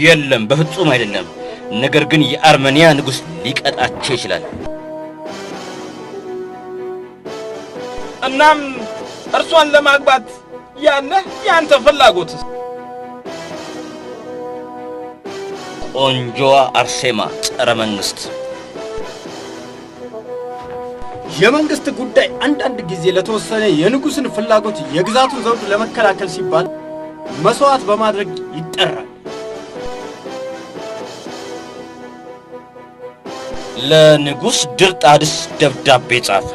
የለም፣ በፍጹም አይደለም። ነገር ግን የአርሜኒያ ንጉሥ ሊቀጣቸው ይችላል። እናም እርሷን ለማግባት ያለህ ያንተ ፍላጎት? ቆንጆዋ አርሴማ ጸረ መንግስት። የመንግስት ጉዳይ አንዳንድ ጊዜ ለተወሰነ የንጉሥን ፍላጎት የግዛቱን ዘውድ ለመከላከል ሲባል መስዋዕት በማድረግ ይጠራል። ለንጉሥ ድርጣድስ ደብዳቤ ጻፍ።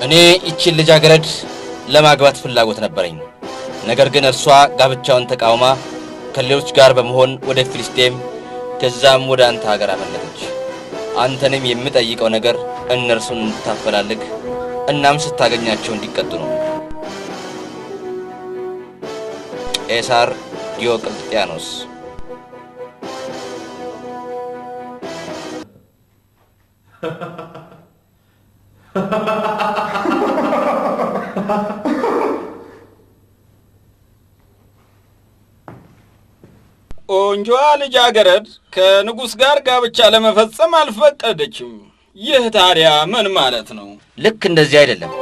እኔ ይህችን ልጃገረድ ለማግባት ፍላጎት ነበረኝ። ነገር ግን እርሷ ጋብቻውን ተቃውማ ከሌሎች ጋር በመሆን ወደ ፊልስጤም ከዛም ወደ አንተ ሀገር አመለጠች። አንተንም የምጠይቀው ነገር እነርሱን እንድታፈላልግ እናም ስታገኛቸው እንዲቀጡ ነው። ቄሳር ዲዮቅልጥያኖስ። ቆንጆዋ ልጃገረድ ከንጉሥ ጋር ጋብቻ ለመፈጸም አልፈቀደችም። ይህ ታዲያ ምን ማለት ነው? ልክ እንደዚህ አይደለም።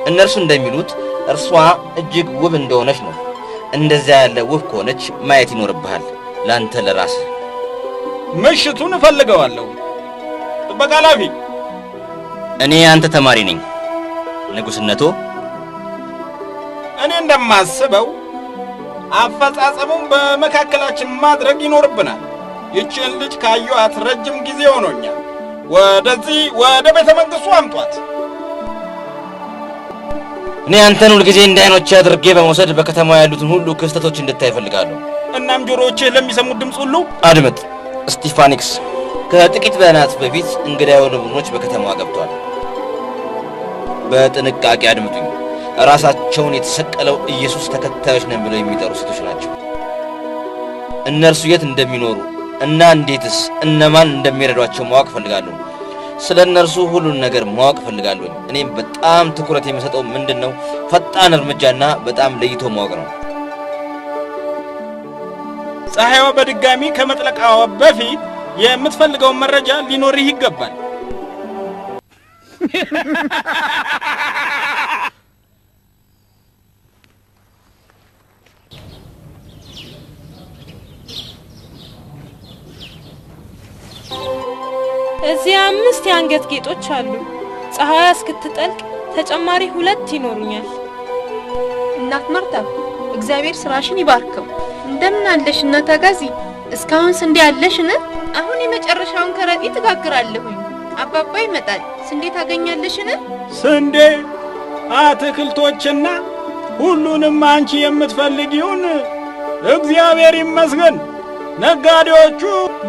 እነርሱ እንደሚሉት እርሷ እጅግ ውብ እንደሆነች ነው። እንደዚያ ያለ ውብ ከሆነች ማየት ይኖርብሃል ላንተ ለራስህ። ምሽቱን እፈልገዋለሁ። ጥበቃ ኃላፊ፣ እኔ አንተ ተማሪ ነኝ። ንጉሥነቶ፣ እኔ እንደማስበው አፈጻጸሙን በመካከላችን ማድረግ ይኖርብናል። ይህችን ልጅ ካየኋት ረጅም ጊዜ ሆኖኛል። ወደዚህ ወደ ቤተ መንግሥቱ አምጧት። እኔ አንተን ሁልጊዜ እንደ ዓይኖቼ አድርጌ በመውሰድ በከተማው ያሉትን ሁሉ ክስተቶች እንድታይ እፈልጋለሁ። እናም ጆሮዎችህ ለሚሰሙት ድምፅ ሁሉ አድምጥ። ስቲፋኒክስ፣ ከጥቂት ቀናት በፊት እንግዳ የሆኑ ቡድኖች በከተማዋ ገብተዋል። በጥንቃቄ አድምጡኝ። ራሳቸውን የተሰቀለው ኢየሱስ ተከታዮች ነን ብለው የሚጠሩ ሴቶች ናቸው። እነርሱ የት እንደሚኖሩ እና እንዴትስ እነማን እንደሚረዷቸው ማወቅ እፈልጋለሁ። ስለ እነርሱ ሁሉን ነገር ማወቅ እፈልጋለሁ። እኔም በጣም ትኩረት የምሰጠው ምንድነው ፈጣን እርምጃና በጣም ለይቶ ማወቅ ነው። ፀሐይዋ በድጋሚ ከመጥለቃዋ በፊት የምትፈልገውን መረጃ ሊኖርህ ይገባል። እዚህ 5 የአንገት ጌጦች አሉ። ፀሐይ እስክትጠልቅ ተጨማሪ 2 ይኖሩኛል። እናት ማርታ፣ እግዚአብሔር ስራሽን ይባርከው። እንደምን አለሽ እናት አጋዚ? እስካሁን ስንዴ አለሽን? አሁን የመጨረሻውን ከረጢት እጋግራለሁኝ። አባባ ይመጣል። ስንዴ ታገኛለሽን? ስንዴ፣ አትክልቶችና ሁሉንም አንቺ የምትፈልጊውን እግዚአብሔር ይመስገን። ነጋዴዎቹ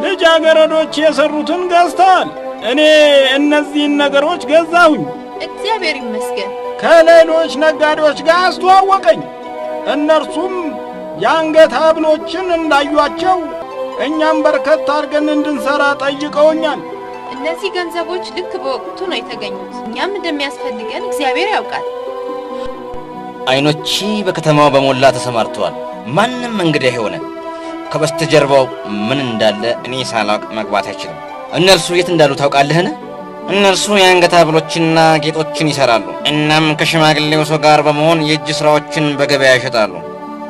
ልጃገረዶች የሰሩትን ገዝተዋል። እኔ እነዚህን ነገሮች ገዛሁኝ። እግዚአብሔር ይመስገን። ከሌሎች ነጋዴዎች ጋር አስተዋወቀኝ። እነርሱም የአንገት ሐብሎችን እንዳዩአቸው እኛም በርከት አድርገን እንድንሰራ ጠይቀውኛል። እነዚህ ገንዘቦች ልክ በወቅቱ ነው የተገኙት። እኛም እንደሚያስፈልገን እግዚአብሔር ያውቃል። አይኖቼ በከተማው በሞላ ተሰማርተዋል። ማንም እንግዳ የሆነ ከበስተጀርባው ምን እንዳለ እኔ ሳላውቅ መግባት አይችልም። እነርሱ የት እንዳሉ ታውቃለህን? እነርሱ የአንገት ሐብሎችና ጌጦችን ይሰራሉ። እናም ከሽማግሌው ሰው ጋር በመሆን የእጅ ስራዎችን በገበያ ይሸጣሉ።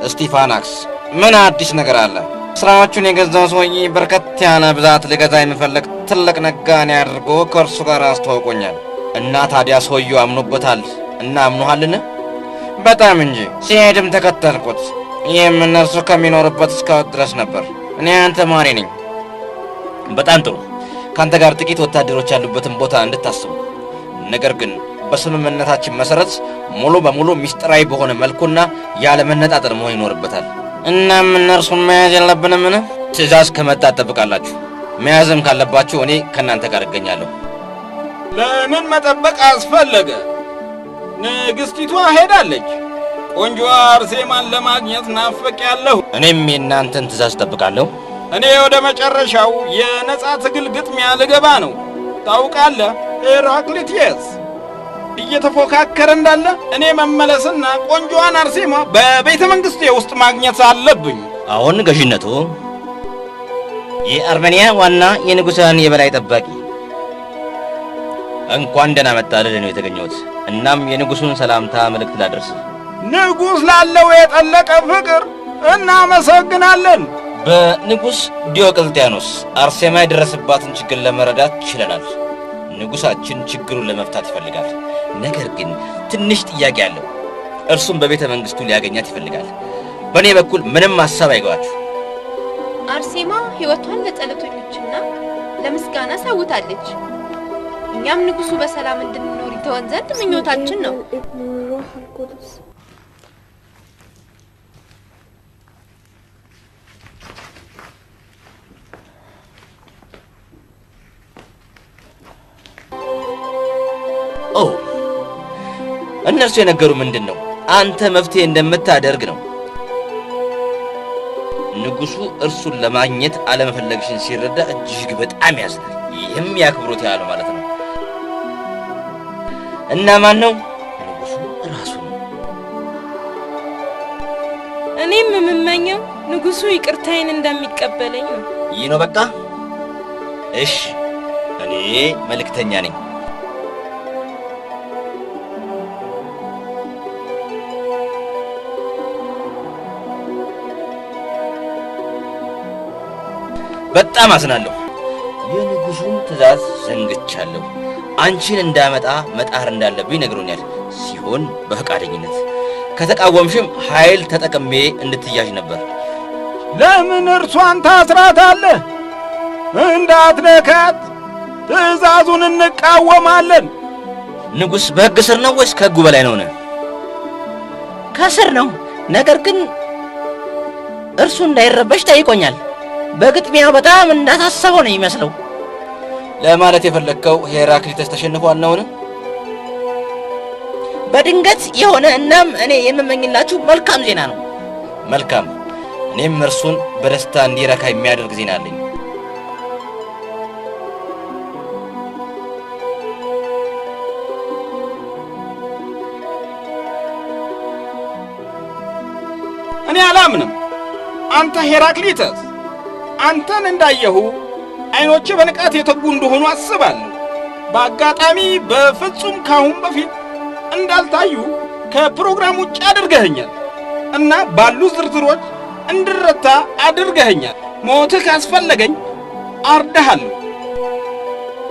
ስቲፋናክስ፣ ምን አዲስ ነገር አለ? ስራዎቹን የገዛው ሰውዬ በርከት ያለ ብዛት ሊገዛ የሚፈልግ ትልቅ ነጋዴ አድርጎ ከእርሱ ጋር አስተዋውቆኛል። እና ታዲያ ሰውየው አምኖበታል እና አምኖሃልን? በጣም እንጂ ሲሄድም ተከተልኩት። ይህም እነርሱ ከሚኖርበት እስካወት ድረስ ነበር። እኔ አንተ ተማሪ ነኝ። በጣም ጥሩ። ካንተ ጋር ጥቂት ወታደሮች ያሉበትን ቦታ እንድታስቡ። ነገር ግን በስምምነታችን መሰረት ሙሉ በሙሉ ሚስጥራዊ በሆነ መልኩና ያለ መነጣጠር መሆን ይኖርበታል። እናም እነርሱን መያዝ የለብንምን? ትዕዛዝ ከመጣ ትጠብቃላችሁ። መያዝም ካለባችሁ እኔ ከእናንተ ጋር እገኛለሁ። ለምን መጠበቅ አስፈለገ? ንግሥቲቷ ሄዳለች። ቆንጆዋ አርሴማን ለማግኘት ናፍቄያለሁ። እኔም የእናንተን ትዕዛዝ እጠብቃለሁ። እኔ ወደ መጨረሻው የነጻ ትግል ግጥሚያ ልገባ ነው። ታውቃለህ ሄራክሊትስ እየተፎካከረ እንዳለ እኔ መመለስና ቆንጆዋን አርሴማ በቤተ መንግሥቴ ውስጥ ማግኘት አለብኝ። አሁን ገዥነቱ የአርሜኒያ ዋና የንጉሣን የበላይ ጠባቂ እንኳን ደህና መጣልህ ነው የተገኘሁት። እናም የንጉሡን ሰላምታ መልእክት ላደርስ። ንጉሥ ላለው የጠለቀ ፍቅር እናመሰግናለን። በንጉሥ ዲዮቅልጥያኖስ አርሴማ የደረሰባትን ችግር ለመረዳት ችለናል። ንጉሣችን ችግሩን ለመፍታት ይፈልጋል። ነገር ግን ትንሽ ጥያቄ አለው። እርሱም በቤተ መንግሥቱ ሊያገኛት ይፈልጋል። በእኔ በኩል ምንም ሐሳብ አይገባችሁ። አርሴማ ሕይወቷን ለጸሎተኞችና ለምስጋና ሰውታለች። እኛም ንጉሡ በሰላም እንድንኖር ይተወን ዘንድ ምኞታችን ነው። ኦ እነርሱ የነገሩ ምንድን ነው? አንተ መፍትሄ እንደምታደርግ ነው። ንጉሡ እርሱን ለማግኘት አለመፈለግሽን ሲረዳ እጅግ በጣም ያዝናል። ይህም ያክብሮት ያለው ማለት ነው። እና ማን ነው? ንጉሡ ራሱ ነው። እኔም የምመኘው ንጉሡ ይቅርታዬን እንደሚቀበለኝ ነው። ይህ ነው በቃ። እሺ እኔ መልእክተኛ ነኝ። በጣም አዝናለሁ። የንጉሡን ትዕዛዝ ዘንግቻለሁ። አንቺን እንዳመጣ መጣር እንዳለብኝ ነግሮኛል። ሲሆን በፈቃደኝነት ከተቃወምሽም ኃይል ተጠቅሜ እንድትያዥ ነበር። ለምን እርሷን ታስራታለህ? እንዳትነካት። ትዕዛዙን እንቃወማለን። ንጉሥ በሕግ ስር ነው ወይስ ከሕጉ በላይ ነው? ከስር ነው። ነገር ግን እርሱ እንዳይረበሽ ጠይቆኛል። በግጥሚያው በጣም እንዳሳሰበው ነው የሚመስለው። ለማለት የፈለግከው ሄራክሊተስ ተሸንፏል ነውን? በድንገት የሆነ እናም እኔ የምመኝላችሁ መልካም ዜና ነው። መልካም። እኔም እርሱን በደስታ እንዲረካ የሚያደርግ ዜና አለኝ። እኔ አላምንም። አንተ ሄራክሊተስ፣ አንተን እንዳየሁ አይኖቼ በንቃት የተጉ እንደሆኑ አስባለሁ። በአጋጣሚ በፍጹም ካሁን በፊት እንዳልታዩ ከፕሮግራም ውጭ አድርገኸኛል እና ባሉ ዝርዝሮች እንድረታ አድርገኸኛል። ሞትህ ካስፈለገኝ አርዳሃለሁ።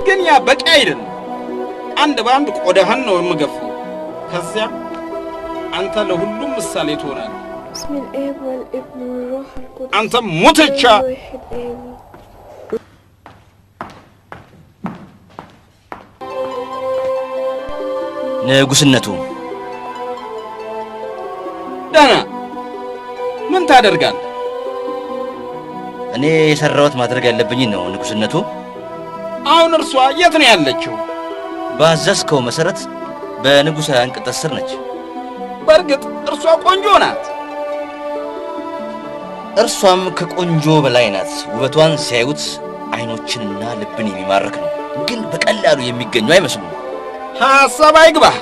ግን ያ በቂ አይደለም። አንድ በአንድ ቆዳህን ነው የምገፋው። ከዚያ አንተ ለሁሉም ምሳሌ ትሆናለህ። አንተ ሙትቻ! ንጉሥነቱ ደህና። ምን ታደርጋለህ? እኔ የሰራሁት ማድረግ ያለብኝን ነው ንጉሥነቱ። አሁን እርሷ የት ነው ያለችው? ባዘዝከው መሰረት በንጉሣውያን ቅጥር ስር ነች። በእርግጥ እርሷ ቆንጆ ናት። እርሷም ከቆንጆ በላይ ናት። ውበቷን ሲያዩት አይኖችንና ልብን የሚማርክ ነው። ግን በቀላሉ የሚገኙ አይመስሉም። ሐሳብ አይግባህ።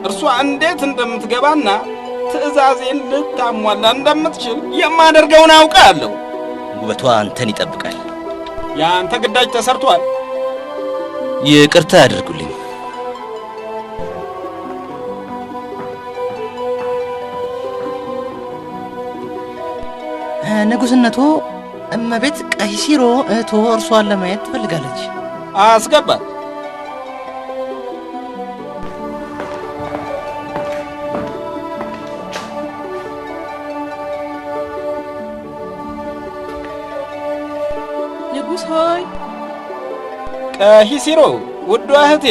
እርሷ እንዴት እንደምትገባና ትዕዛዜን ልታሟላ እንደምትችል የማደርገውን አውቃለሁ። ውበቷ አንተን ይጠብቃል። የአንተ ግዳጅ ተሰርቷል። ይቅርታ ያድርጉልኝ። ንጉሥነቱ እመቤት ቀይሲሮ እህቶ እርሷን ለማየት ትፈልጋለች። አስገባት። ንጉሥ ሆይ። ቀሂሲሮ ውዷ እህቴ፣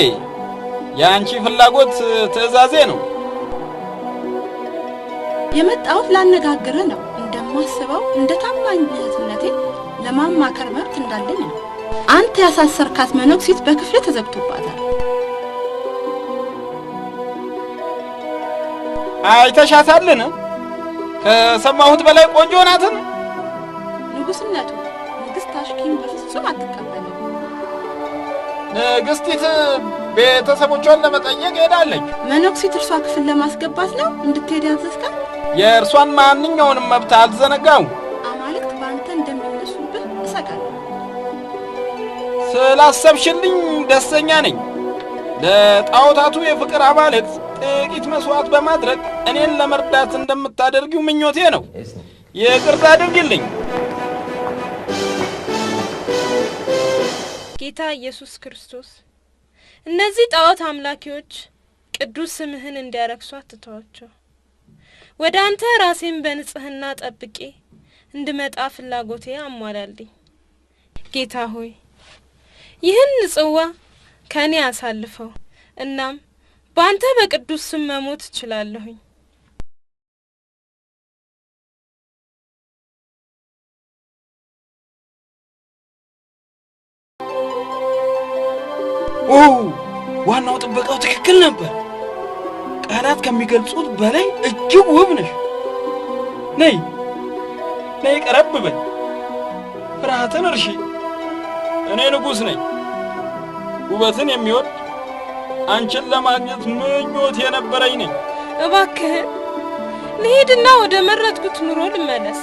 የአንቺ ፍላጎት ትእዛዜ ነው። የመጣሁት ላነጋግርህ ነው። እንደማስበው እንደ ታማኝ እህትነቴ ለማማከር መብት እንዳለኝ ነው። አንተ ያሳሰርካት መነኩሲት በክፍል ተዘግቶባታል። አይተሻታልን? ከሰማሁት በላይ ቆንጆ ናትን? ንጉሥነቱ ንግሥት አሽኪም በፍጹም አትቀበልም። ንግሥቲት ቤተሰቦቿን ለመጠየቅ ሄዳለች። መነኩሲት እርሷ ክፍል ለማስገባት ነው እንድትሄድ ያዘዝካት? የእርሷን ማንኛውንም መብት አልዘነጋው። አማልክት በአንተ እንደሚነሱብህ እሰጋለሁ። ስላሰብሽልኝ ደስተኛ ነኝ። ለጣዖታቱ የፍቅር አማልክት ጥቂት መስዋዕት በማድረግ እኔን ለመርዳት እንደምታደርጊው ምኞቴ ነው። ይቅርታ አድርጊልኝ። ጌታ ኢየሱስ ክርስቶስ እነዚህ ጣዖት አምላኪዎች ቅዱስ ስምህን እንዲያረክሱ አትተዋቸው። ወደ አንተ ራሴን በንጽህና ጠብቄ እንድመጣ ፍላጎቴ አሟላልኝ። ጌታ ሆይ ይህን ጽዋ ከኔ አሳልፈው። እናም በአንተ በቅዱስ ስም መሞት እችላለሁኝ። ዋናው ጥበቃው ትክክል ነበር። ቃላት ከሚገልጹት በላይ እጅግ ውብ ነሽ። ነይ ነይ፣ ቀረብ በይ። ፍርሃትን እርሺ። እኔ ንጉሥ ነኝ፣ ውበትን የሚወድ አንቺን ለማግኘት ምኞት የነበረኝ ነኝ። እባክህን ልሄድና ወደ መረጥኩት ኑሮ ልመለስ።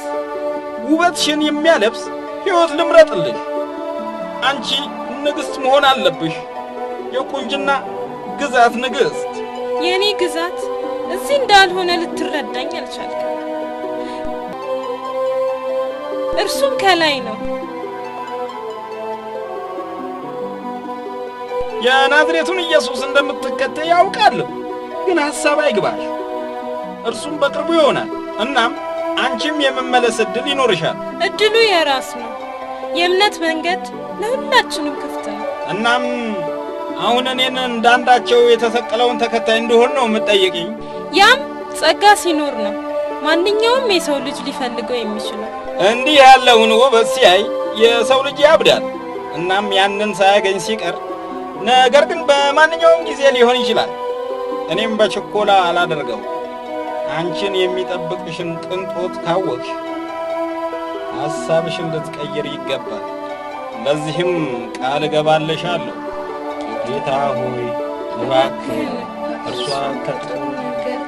ውበትሽን የሚያለብስ ሕይወት ልምረጥልሽ። አንቺ ንግሥት መሆን አለብሽ። የቁንጅና ግዛት ንግሥት። የኔ ግዛት እዚህ እንዳልሆነ ልትረዳኝ አልቻልክም። እርሱም ከላይ ነው። የናዝሬቱን ኢየሱስ እንደምትከተይ ያውቃለሁ። ግን ሐሳብ አይግባሽ፣ እርሱም በቅርቡ ይሆናል። እናም አንቺም የመመለስ ዕድል ይኖርሻል። ዕድሉ የራስ ነው። የእምነት መንገድ ለሁላችንም ክፍት ነው። እናም አሁን እኔን እንዳንዳቸው የተሰቀለውን ተከታይ እንደሆን ነው የምትጠይቅኝ? ያም ጸጋ ሲኖር ነው ማንኛውም የሰው ልጅ ሊፈልገው የሚችለው። እንዲህ ያለውን ውበት ሲያይ የሰው ልጅ ያብዳል። እናም ያንን ሳያገኝ ሲቀር፣ ነገር ግን በማንኛውም ጊዜ ሊሆን ይችላል። እኔም በችኮላ አላደርገው። አንቺን የሚጠብቅሽን ቅንጦት ካወቅሽ ሐሳብሽን ልትቀይር ይገባል። ለዚህም ቃል እገባለሻለሁ። ጌታ ሆይ እባክህ እርሷ ከጥሩ ነገር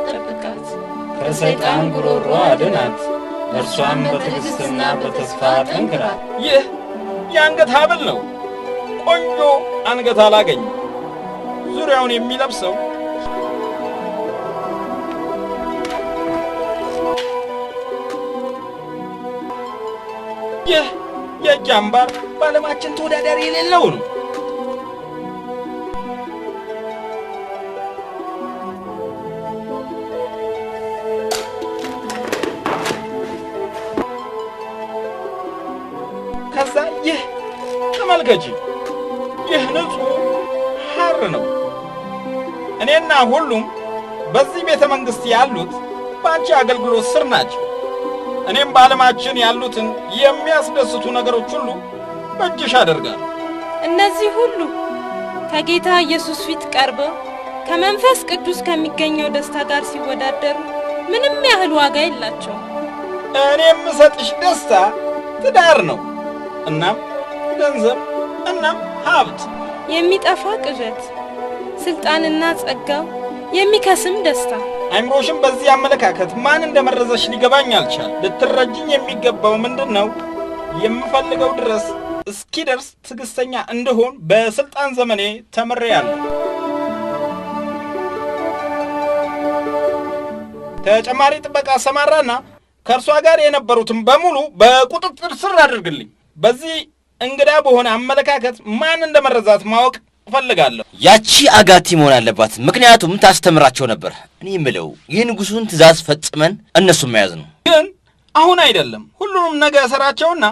ጠብቃት፣ ከሰይጣን ጉሮሮ አድናት፣ እርሷም በትዕግሥትና በተስፋ ጠንክራ። ይህ የአንገት ሐብል ነው። ቆንጆ አንገት አላገኝም። ዙሪያውን የሚለብሰው ይህ የእጅ አምባር በዓለማችን ተወዳዳሪ የሌለው ነው። ከዛ ይህ ተመልከቺ፣ ይህ ንጹሕ ሐር ነው። እኔና ሁሉም በዚህ ቤተ መንግሥት ያሉት በአንቺ አገልግሎት ስር ናቸው። እኔም በዓለማችን ያሉትን የሚያስደስቱ ነገሮች ሁሉ በእጅሽ አደርጋለሁ። እነዚህ ሁሉ ከጌታ ኢየሱስ ፊት ቀርበው ከመንፈስ ቅዱስ ከሚገኘው ደስታ ጋር ሲወዳደሩ ምንም ያህል ዋጋ የላቸውም። እኔ የምሰጥሽ ደስታ ትዳር ነው። እናም ገንዘብ፣ እናም ሀብት፣ የሚጠፋ ቅዠት፣ ስልጣንና ጸጋው የሚከስም ደስታ። አይምሮሽም በዚህ አመለካከት ማን እንደመረዘሽ ሊገባኝ አልቻል። ልትረጅኝ የሚገባው ምንድን ነው? የምፈልገው ድረስ እስኪደርስ ትዕግስተኛ እንደሆን በስልጣን ዘመኔ ተምሬያለሁ። ተጨማሪ ጥበቃ ሰማራና ከእርሷ ጋር የነበሩትን በሙሉ በቁጥጥር ስር አድርግልኝ። በዚህ እንግዳ በሆነ አመለካከት ማን እንደመረዛት ማወቅ እፈልጋለሁ። ያቺ አጋቲ መሆን አለባት፣ ምክንያቱም ታስተምራቸው ነበር። እኔ የምለው የንጉሱን ትእዛዝ ፈጽመን እነሱን መያዝ ነው። ግን አሁን አይደለም። ሁሉንም ነገ እሰራቸውና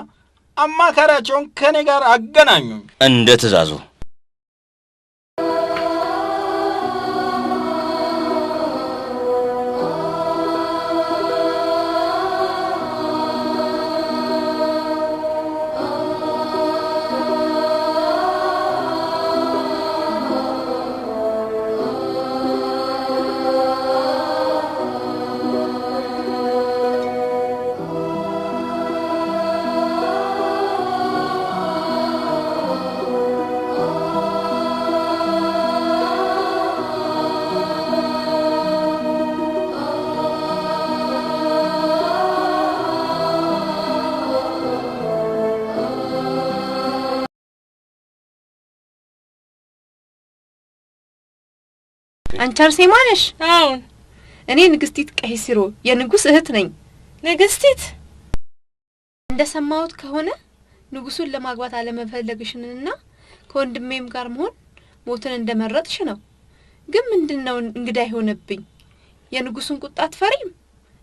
አማካሪያቸውን ከኔ ጋር አገናኙኝ። እንደ ትእዛዙ። አንቺ አርሴማ ነሽ? አሁን እኔ ንግስቲት ቀይሲሮ የንጉስ እህት ነኝ። ንግስቲት፣ እንደሰማሁት ከሆነ ንጉሱን ለማግባት አለመፈለግሽንና ከወንድሜም ጋር መሆን ሞትን እንደመረጥሽ ነው። ግን ምንድነው እንግዳ ይሆነብኝ? የንጉሱን ቁጣ አትፈሪም?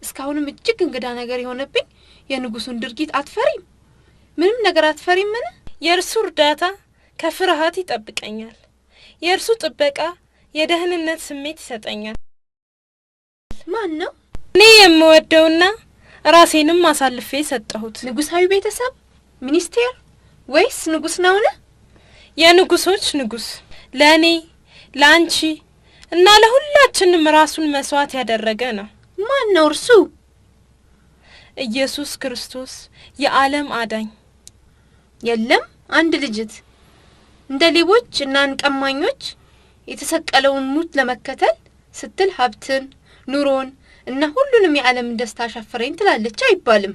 እስካሁንም እጅግ እንግዳ ነገር ይሆነብኝ የንጉሱን ድርጊት አትፈሪም? ምንም ነገር አትፈሪም? ምን የእርሱ እርዳታ ከፍርሃት ይጠብቀኛል። የእርሱ ጥበቃ የደህንነት ስሜት ይሰጠኛል። ማን ነው? እኔ የምወደውና ራሴንም አሳልፌ ሰጠሁት። ንጉሳዊ ቤተሰብ፣ ሚኒስቴር ወይስ ንጉስ ነውነ? የንጉሶች ንጉስ፣ ለእኔ ለአንቺ እና ለሁላችንም ራሱን መስዋዕት ያደረገ ነው። ማን ነው እርሱ? ኢየሱስ ክርስቶስ፣ የዓለም አዳኝ። የለም አንድ ልጅት እንደ ሌቦች እና እንቀማኞች የተሰቀለውን ሙት ለመከተል ስትል ሀብትን፣ ኑሮን እና ሁሉንም የዓለም ደስታ ሸፈረኝ ትላለች አይባልም።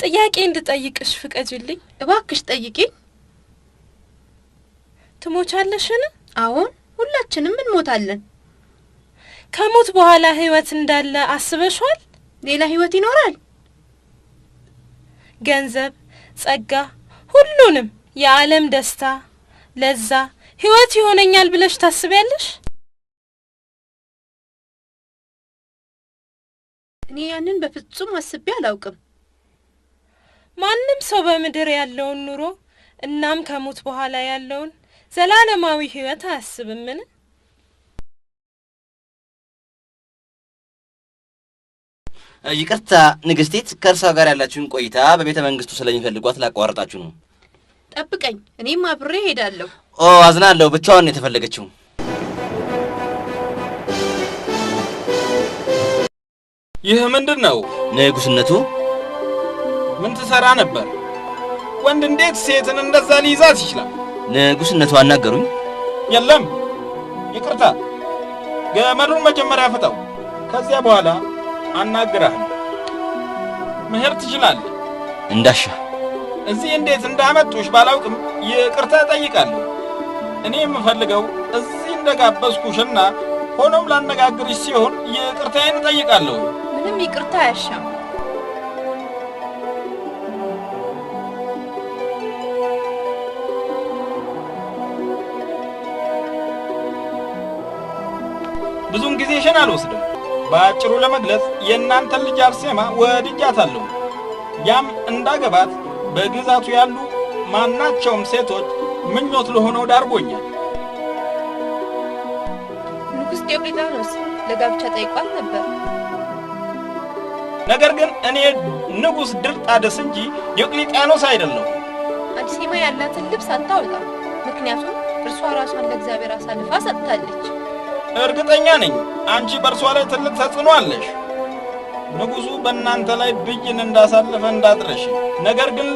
ጥያቄ እንድጠይቅሽ ፍቀጂልኝ። እባክሽ ጠይቂኝ። ትሞቻለሽን? አዎን፣ ሁላችንም እንሞታለን። ከሞት በኋላ ህይወት እንዳለ አስበሽዋል? ሌላ ህይወት ይኖራል? ገንዘብ፣ ጸጋ፣ ሁሉንም የዓለም ደስታ፣ ለዛ ህይወት ይሆነኛል ብለሽ ታስቢያለሽ? እኔ ያንን በፍጹም አስቤ አላውቅም። ማንም ሰው በምድር ያለውን ኑሮ እናም ከሞት በኋላ ያለውን ዘላለማዊ ህይወት አያስብምን? ይቅርታ ንግስቲት፣ ከእርሷ ጋር ያላችሁን ቆይታ በቤተ መንግስቱ ስለሚፈልጓት ላቋርጣችሁ ነው። ጠብቀኝ፣ እኔም አብሬ ሄዳለሁ። አዝናለሁ። ብቻዋን የተፈለገችው። ይህ ምንድን ነው? ንጉስነቱ ምን ትሰራ ነበር? ወንድ እንዴት ሴትን እንደዛ ሊይዛት ይችላል? ንጉስነቱ አናገሩኝ? የለም፣ ይቅርታ። ገመዱን መጀመሪያ ፍታው፣ ከዚያ በኋላ አናግራለሁ። መሄድ ትችላለህ። እንዳሻ። እዚህ እንዴት እንዳመጡሽ ባላውቅም ይቅርታ ጠይቃለሁ። እኔ የምፈልገው እዚህ እንደጋበዝኩሽና ሆኖም ላነጋግርሽ ሲሆን ይቅርታዬን ጠይቃለሁ። ምንም ይቅርታ አያሻም። ብዙም ጊዜሽን አልወስድም። በአጭሩ ለመግለጽ የእናንተን ልጅ አርሴማ ወድጃታለሁ። ያም እንዳገባት በግዛቱ ያሉ ማናቸውም ሴቶች ምኞት ለሆነው ዳርጎኛል። ንጉስ ዲዮቅልጥያኖስ ለጋብቻ ጠይቋት ነበር። ነገር ግን እኔ ንጉስ ድርጣድስ እንጂ ዲዮቅልጥያኖስ አይደለሁ። አርሴማ ያላትን ልብስ አታወጣም፣ ምክንያቱም እርሷ ራሷን ለእግዚአብሔር አሳልፋ ሰጥታለች። እርግጠኛ ነኝ አንቺ በእርሷ ላይ ትልቅ ተጽዕኖ አለሽ። ንጉሱ በእናንተ ላይ ብይን እንዳሳለፈ እንዳጥረሽ። ነገር ግን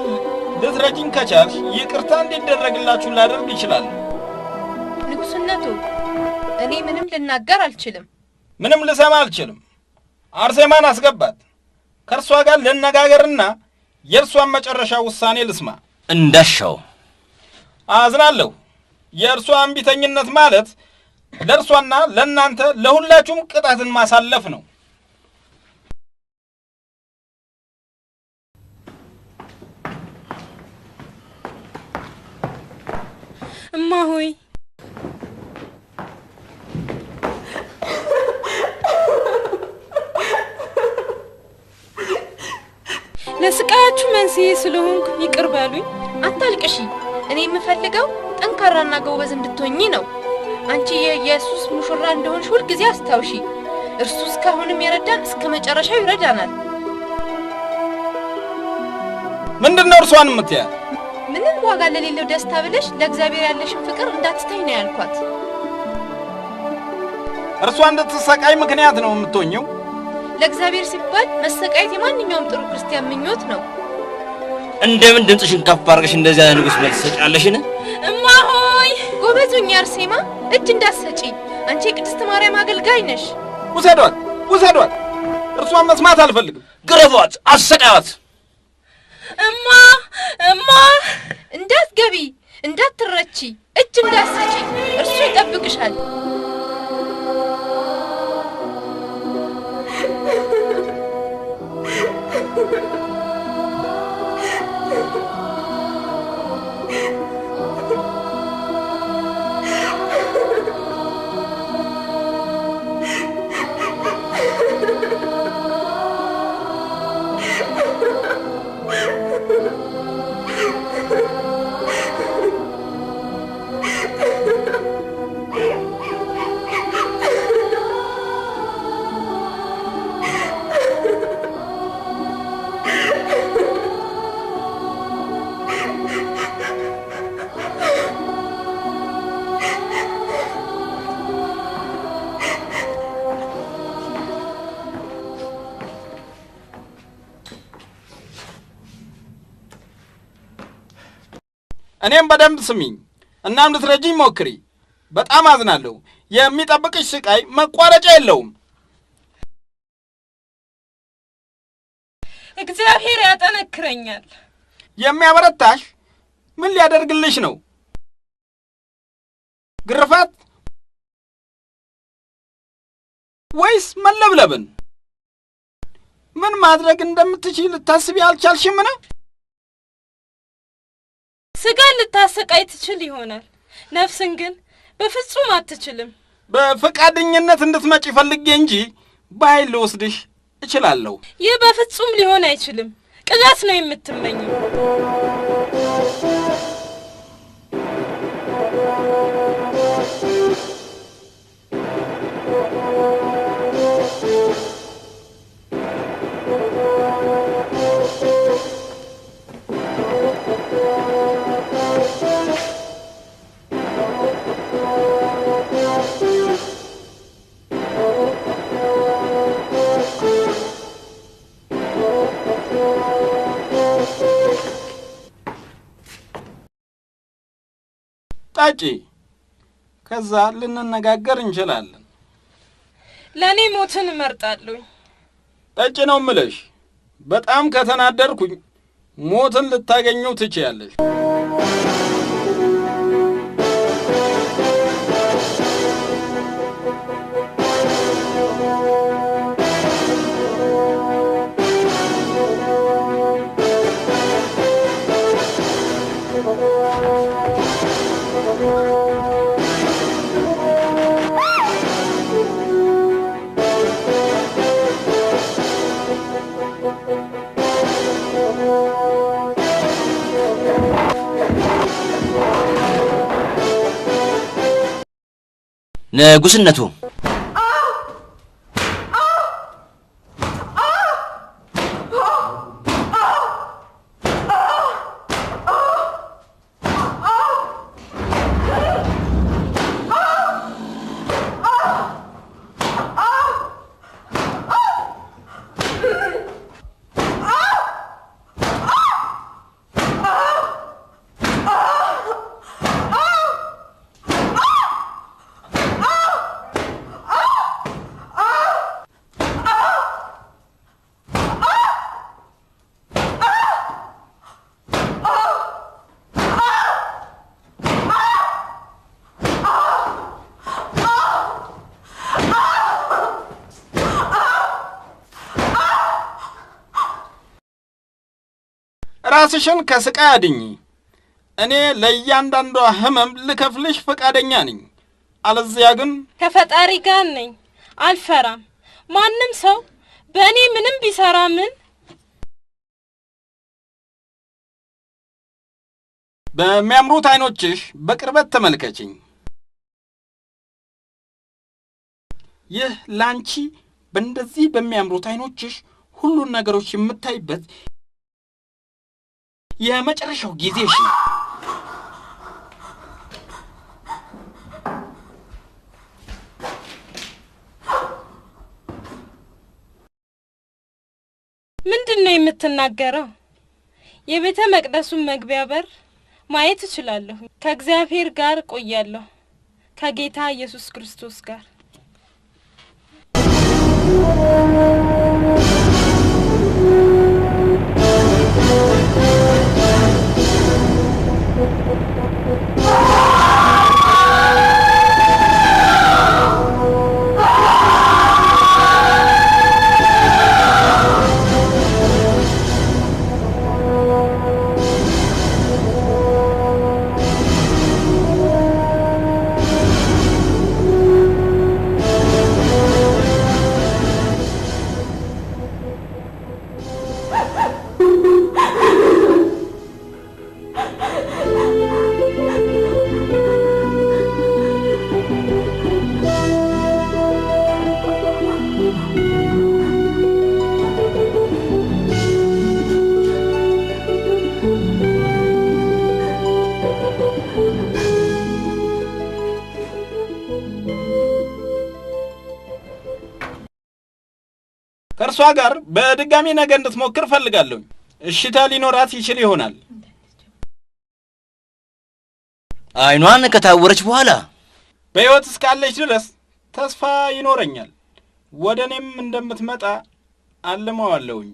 ልትረጂኝ ከቻልሽ ይቅርታ እንዲደረግላችሁ ላደርግ ይችላል። ንጉስነቱ፣ እኔ ምንም ልናገር አልችልም። ምንም ልሰማ አልችልም። አርሴማን አስገባት። ከእርሷ ጋር ልነጋገርና የእርሷን መጨረሻ ውሳኔ ልስማ። እንዳሻው። አዝናለሁ። የእርሷ እምቢተኝነት ማለት ለእርሷና ለእናንተ ለሁላችሁም ቅጣትን ማሳለፍ ነው። እማ ሆይ፣ ለስቃያችሁ መንስኤ ስለሆንኩ ይቅር በሉኝ። አታልቅሺ። እኔ የምፈልገው ጠንካራና ጎበዝ እንድትሆኚ ነው። አንቺ የኢየሱስ ሙሽራ እንደሆንሽ ሁል ጊዜ አስታውሺ። እርሱ እስካሁንም የረዳን እስከ መጨረሻው ይረዳናል። ምንድነው እርሷን የምትያት? ምንም ዋጋ ለሌለው ደስታ ብለሽ ለእግዚአብሔር ያለሽን ፍቅር እንዳትተይ ነው ያልኳት። እርሷ እንድትሰቃይ ምክንያት ነው የምትሆኚው? ለእግዚአብሔር ሲባል መሰቃየት የማንኛውም ጥሩ ክርስቲያን ምኞት ነው። እንደምን ድምፅሽን ከፍ አድርገሽ እንደዚህ አይነት ንጉስ መልስ ሰጫለሽን? እማ ሆይ ጎበዙኝ አርሴማ፣ እጅ እንዳትሰጪ። አንቺ የቅድስት ማርያም አገልጋይ ነሽ። ውሰዷት፣ ውሰዷት። እርሷን መስማት አልፈልግም። ግረፏት፣ አሰቃያት። እማ እንዳትገቢ፣ እንዳትረቺ፣ እጅ እንዳትሰጪ። እርሱ ይጠብቅሻል። እኔም በደንብ ስሚኝ እናም ልትረጂኝ ሞክሪ። በጣም አዝናለሁ። የሚጠብቅሽ ስቃይ መቋረጫ የለውም። እግዚአብሔር ያጠነክረኛል። የሚያበረታሽ ምን ሊያደርግልሽ ነው? ግርፋት ወይስ መለብለብን? ምን ማድረግ እንደምትችል ልታስቢ አልቻልሽምን? ስጋን ልታሰቃይ ትችል ይሆናል፣ ነፍስን ግን በፍጹም አትችልም። በፈቃደኝነት እንድትመጪ ፈልጌ እንጂ በኃይል ልወስድሽ እችላለሁ። ይህ በፍጹም ሊሆን አይችልም። ቅዠት ነው የምትመኘው። ጠጪ፣ ከዛ ልንነጋገር እንችላለን። ለኔ ሞትን እመርጣለሁ። ጠጪ ነው ምለሽ። በጣም ከተናደርኩኝ ሞትን ልታገኘው ትችያለሽ። ንጉስነቱ ራስሽን ከስቃይ አድኚ። እኔ ለእያንዳንዷ ህመም ልከፍልሽ ፈቃደኛ ነኝ። አለዚያ ግን ከፈጣሪ ጋር ነኝ፣ አልፈራም። ማንም ሰው በእኔ ምንም ቢሰራ ምን በሚያምሩት አይኖችሽ በቅርበት ተመልከችኝ። ይህ ላንቺ በእንደዚህ በሚያምሩት አይኖችሽ ሁሉን ነገሮች የምታይበት የመጨረሻው ጊዜሽ ነው። ምንድነው የምትናገረው? የቤተ መቅደሱን መግቢያ በር ማየት እችላለሁ። ከእግዚአብሔር ጋር ቆያለሁ፣ ከጌታ ኢየሱስ ክርስቶስ ጋር። ከእርሷ ጋር በድጋሚ ነገ እንድትሞክር ፈልጋለሁ። እሽታ ሊኖራት ይችል ይሆናል። አይኗን ከታወረች በኋላ በሕይወት እስካለች ድረስ ተስፋ ይኖረኛል። ወደ እኔም እንደምትመጣ አልመዋለሁኝ።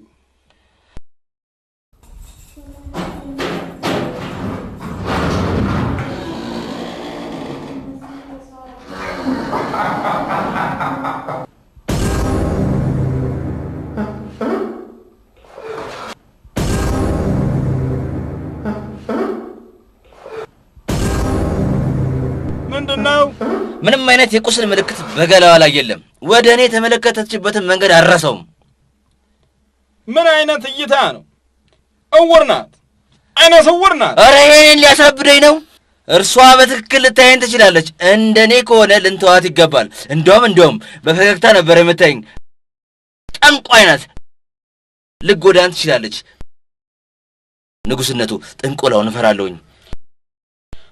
ምንድነው? ምንም አይነት የቁስል ምልክት በገላዋ ላይ የለም። ወደ እኔ የተመለከተችበትን መንገድ አልረሳውም። ምን አይነት እይታ ነው? እውር ናት፣ አይነ ስውር ናት። ኧረ ይሄን ሊያሳብደኝ ነው። እርሷ በትክክል ልታየን ትችላለች። እንደኔ ከሆነ ልንተዋት ይገባል። እንደውም በፈገግታ ነበር የምታየኝ። ጠንቋይ ናት፣ ልጎዳን ትችላለች። ንጉሥነቱ ጥንቆላውን እፈራለሁኝ።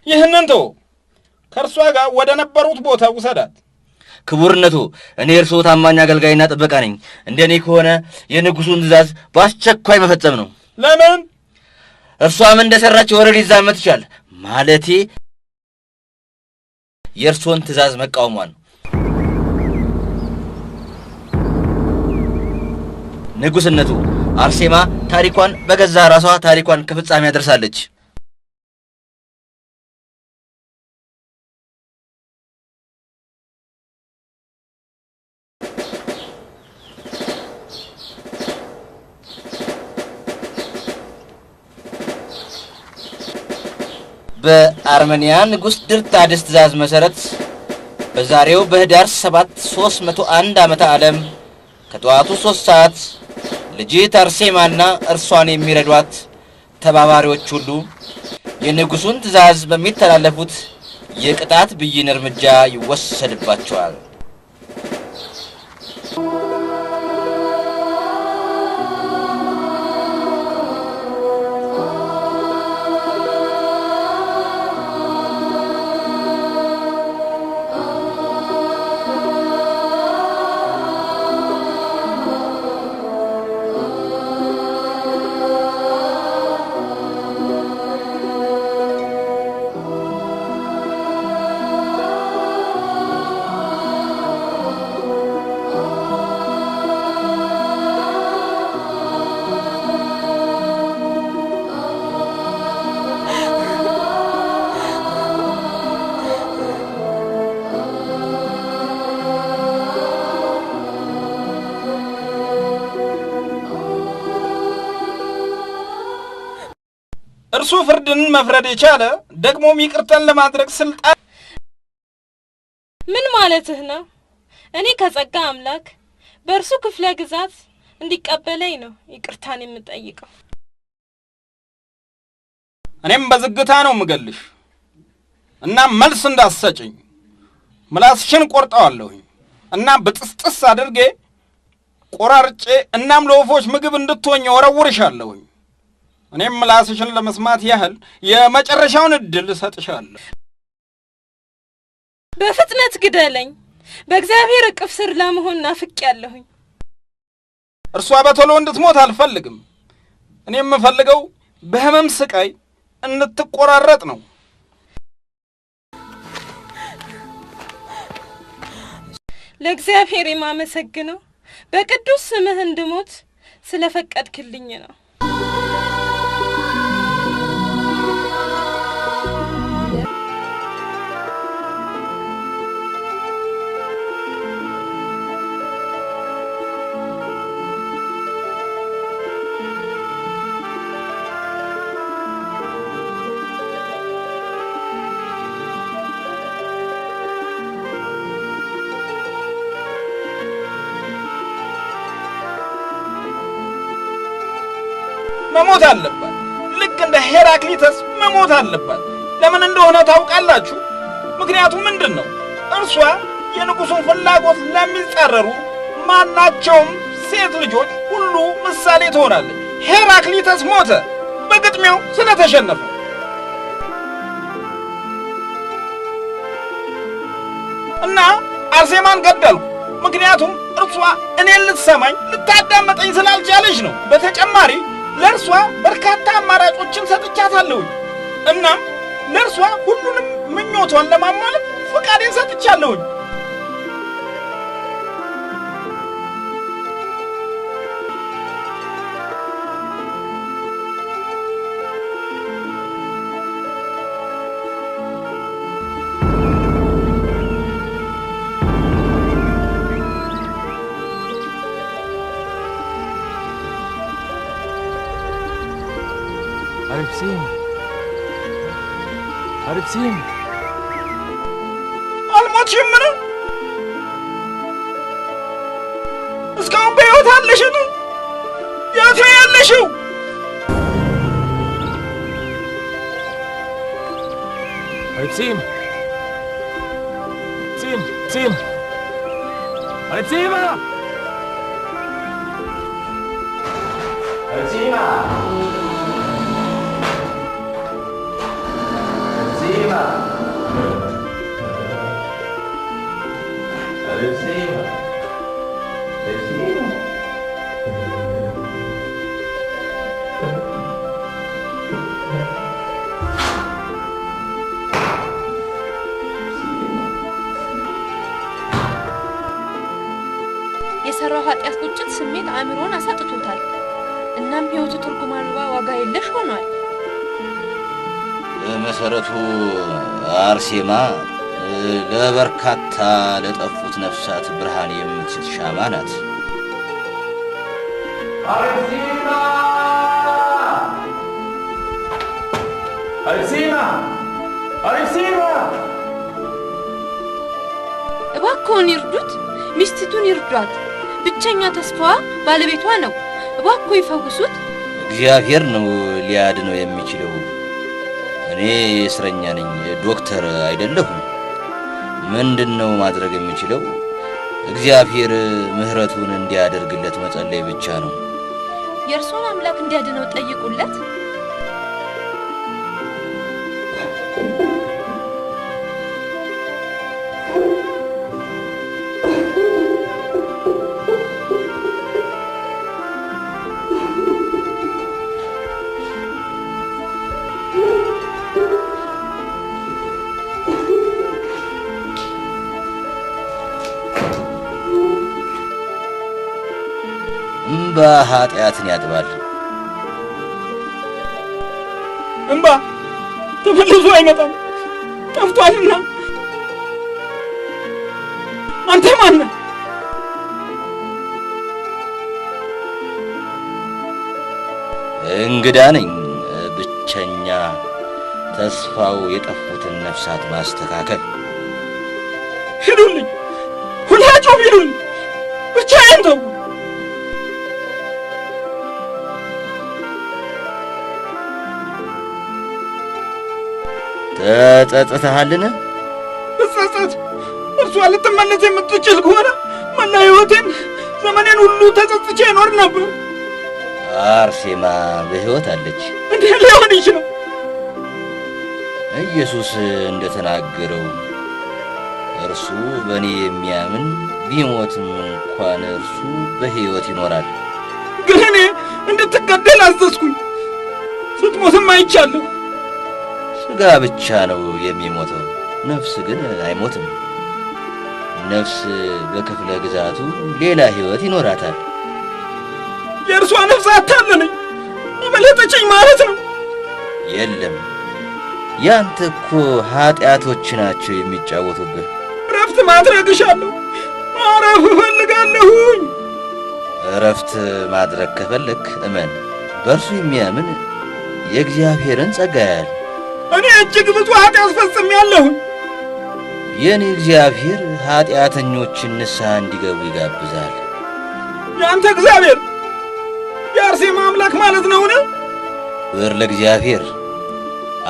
ይህንን ተው፣ ከእርሷ ጋር ወደ ነበሩት ቦታ ውሰዳት። ክቡርነቱ፣ እኔ እርስዎ ታማኝ አገልጋይና ጥበቃ ነኝ። እንደኔ ከሆነ የንጉሡን ትእዛዝ በአስቸኳይ መፈጸም ነው። ለምን? እርሷም እንደሰራች ወሬ ሊዛመት ይችላል። ማለቴ የእርሶን ትእዛዝ መቃወሟን። ንጉሥነቱ፣ አርሴማ ታሪኳን በገዛ ራሷ ታሪኳን ከፍጻሜ ያደርሳለች። በአርሜኒያ ንጉሥ ድርጣድስ ትእዛዝ መሠረት በዛሬው በህዳር 7 301 ዓመተ ዓለም ከጠዋቱ 3 ሰዓት ልጅት አርሴማና እርሷን የሚረዷት ተባባሪዎች ሁሉ የንጉሡን ትእዛዝ በሚተላለፉት የቅጣት ብይን እርምጃ ይወሰድባቸዋል። እርሱ ፍርድን መፍረድ የቻለ ደግሞም ይቅርታን ለማድረግ ስልጣን። ምን ማለትህ ነው? እኔ ከጸጋ አምላክ በእርሱ ክፍለ ግዛት እንዲቀበለኝ ነው ይቅርታን የምጠይቀው። እኔም በዝግታ ነው ምገልሽ እና መልስ እንዳትሰጪኝ ምላስሽን ቆርጠዋለሁኝ እና በጥስጥስ አድርጌ ቆራርጬ እናም ለወፎች ምግብ እንድትሆኝ ወረውርሻለሁኝ። እኔም ምላስሽን ለመስማት ያህል የመጨረሻውን እድል እሰጥሻለሁ። በፍጥነት ግደለኝ። በእግዚአብሔር እቅፍ ስር ለመሆን ናፍቄያለሁኝ። እርሷ በቶሎ እንድትሞት አልፈልግም። እኔ የምፈልገው በህመም ስቃይ እንድትቆራረጥ ነው። ለእግዚአብሔር የማመሰግነው በቅዱስ ስምህ እንድሞት ስለፈቀድክልኝ ነው። መሞት አለባት። ልክ እንደ ሄራክሊተስ መሞት አለባት። ለምን እንደሆነ ታውቃላችሁ? ምክንያቱም ምንድን ነው? እርሷ የንጉሡን ፍላጎት ለሚጻረሩ ማናቸውም ሴት ልጆች ሁሉ ምሳሌ ትሆናለች። ሄራክሊተስ ሞተ በግጥሚያው ስለተሸነፈ። እና አርሴማን ገደልኩ። ምክንያቱም እርሷ እኔን ልትሰማኝ ልታዳመጠኝ ስላልቻለች ነው። በተጨማሪ ለእርሷ በርካታ አማራጮችን ሰጥቻታለሁ። እናም ለእርሷ ሁሉንም ምኞቷን ለማሟላት ፈቃዴን ሰጥቻለሁ። አርሴማ አልሞትሽም? እስካሁን በሕይወት አለሽን? የት ነው ያለሽው? አርሴማ የሰራው ኃጢአት ቁጭት ስሜት አእምሮን አሳጥቶታል። እናም ሕይወቱ ትርጉም አልባ ዋጋ የለሽ ሆኗል። በመሰረቱ አርሴማ ለበርካታ ለጠፉት ነፍሳት ብርሃን የምትሰጥ ሻማ ናት። አርሴማ እባክዎን ይርዱት፣ ሚስቲቱን ይርዷት። ብቸኛ ተስፋዋ ባለቤቷ ነው። እባክዎ ይፈውሱት። እግዚአብሔር ነው ሊያድነው የሚችለው። እኔ እስረኛ ነኝ፣ ዶክተር አይደለሁም። ምንድነው ማድረግ የሚችለው? እግዚአብሔር ምሕረቱን እንዲያደርግለት መጸለይ ብቻ ነው። የእርሶን አምላክ እንዲያድነው ጠይቁለት። እምባ ኃጢአትን ያጥባል። እምባ ተመልሶ አይመጣም፣ ጠፍቷልና። አንተ ማን ነህ? እንግዳ ነኝ። ብቸኛ ተስፋው የጠፉትን ነፍሳት ማስተካከል። ሂዱልኝ፣ ሁላችሁም ሂዱልኝ፣ ብቻዬን ተው። ተጸጽተሃልን? ብጸጸት እርሷ ልትመለስ የምትችል ከሆነ መላ ሕይወቴን ዘመኔን ሁሉ ተጸጽቼ እኖር ነበር። አርሴማ በሕይወት አለች። እንዲህ ሊሆን ይችላል? ኢየሱስ እንደተናገረው እርሱ በእኔ የሚያምን ቢሞትም እንኳን እርሱ በሕይወት ይኖራል። ግን እኔ እንድትገደል አዘዝኩኝ። ስትሞትም አይቻለሁ። ሥጋ ብቻ ነው የሚሞተው፣ ነፍስ ግን አይሞትም። ነፍስ በክፍለ ግዛቱ ሌላ ሕይወት ይኖራታል። የእርሷ ነፍስ አታለለኝ፣ አመለጠችኝ ማለት ነው። የለም፣ ያንተ እኮ ኀጢአቶች ናቸው የሚጫወቱብህ። እረፍት ማድረግ እሻለሁ፣ ማረፍ እፈልጋለሁኝ። እረፍት ማድረግ ከፈለክ እመን፣ በእርሱ የሚያምን የእግዚአብሔርን ጸጋ ያያል። እኔ እጅግ ብዙ ኃጢአት ፈጽሜያለሁኝ። የእኔ እግዚአብሔር ኀጢአተኞችን ንስሐ እንዲገቡ ይጋብዛል። የአንተ እግዚአብሔር የአርሴማ አምላክ ማለት ነውን? ክብር ለእግዚአብሔር፣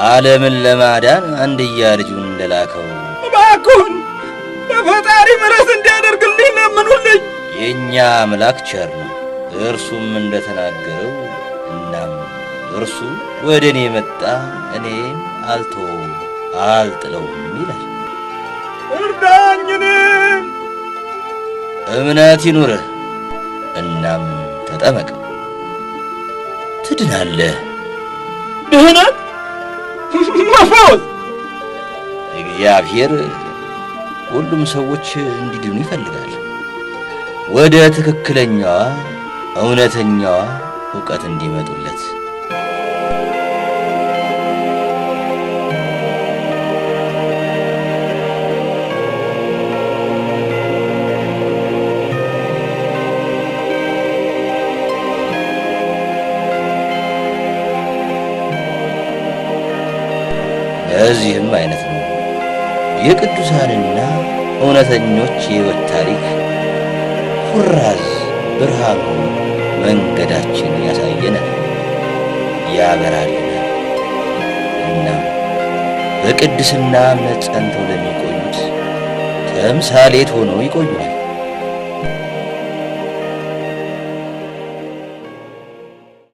ዓለምን ለማዳን አንድያ ልጁን እንደላከው። እባክሁን በፈጣሪ ምሕረት እንዲያደርግልኝ ለምኑልኝ። የእኛ አምላክ ቸር ነው፣ እርሱም እንደተናገረው እናም እርሱ ወደ እኔ መጣ፣ እኔም አልተወውም አልጥለውም ይላል። እርዳኝ። እምነት ይኑርህ፣ እናም ተጠመቅ፣ ትድናለህ። ድህነት? መፈወስ? እግዚአብሔር ሁሉም ሰዎች እንዲድኑ ይፈልጋል፣ ወደ ትክክለኛዋ እውነተኛዋ ዕውቀት እንዲመጡለት። በዚህም አይነት ነው የቅዱሳንና እውነተኞች የሕይወት ታሪክ ኩራዝ ብርሃን ሆኖ መንገዳችን ያሳየናል፣ ያበራልናል። እናም በቅድስና እምነት ጸንተው ለሚቆዩት ተምሳሌት ሆነው ይቆዩናል።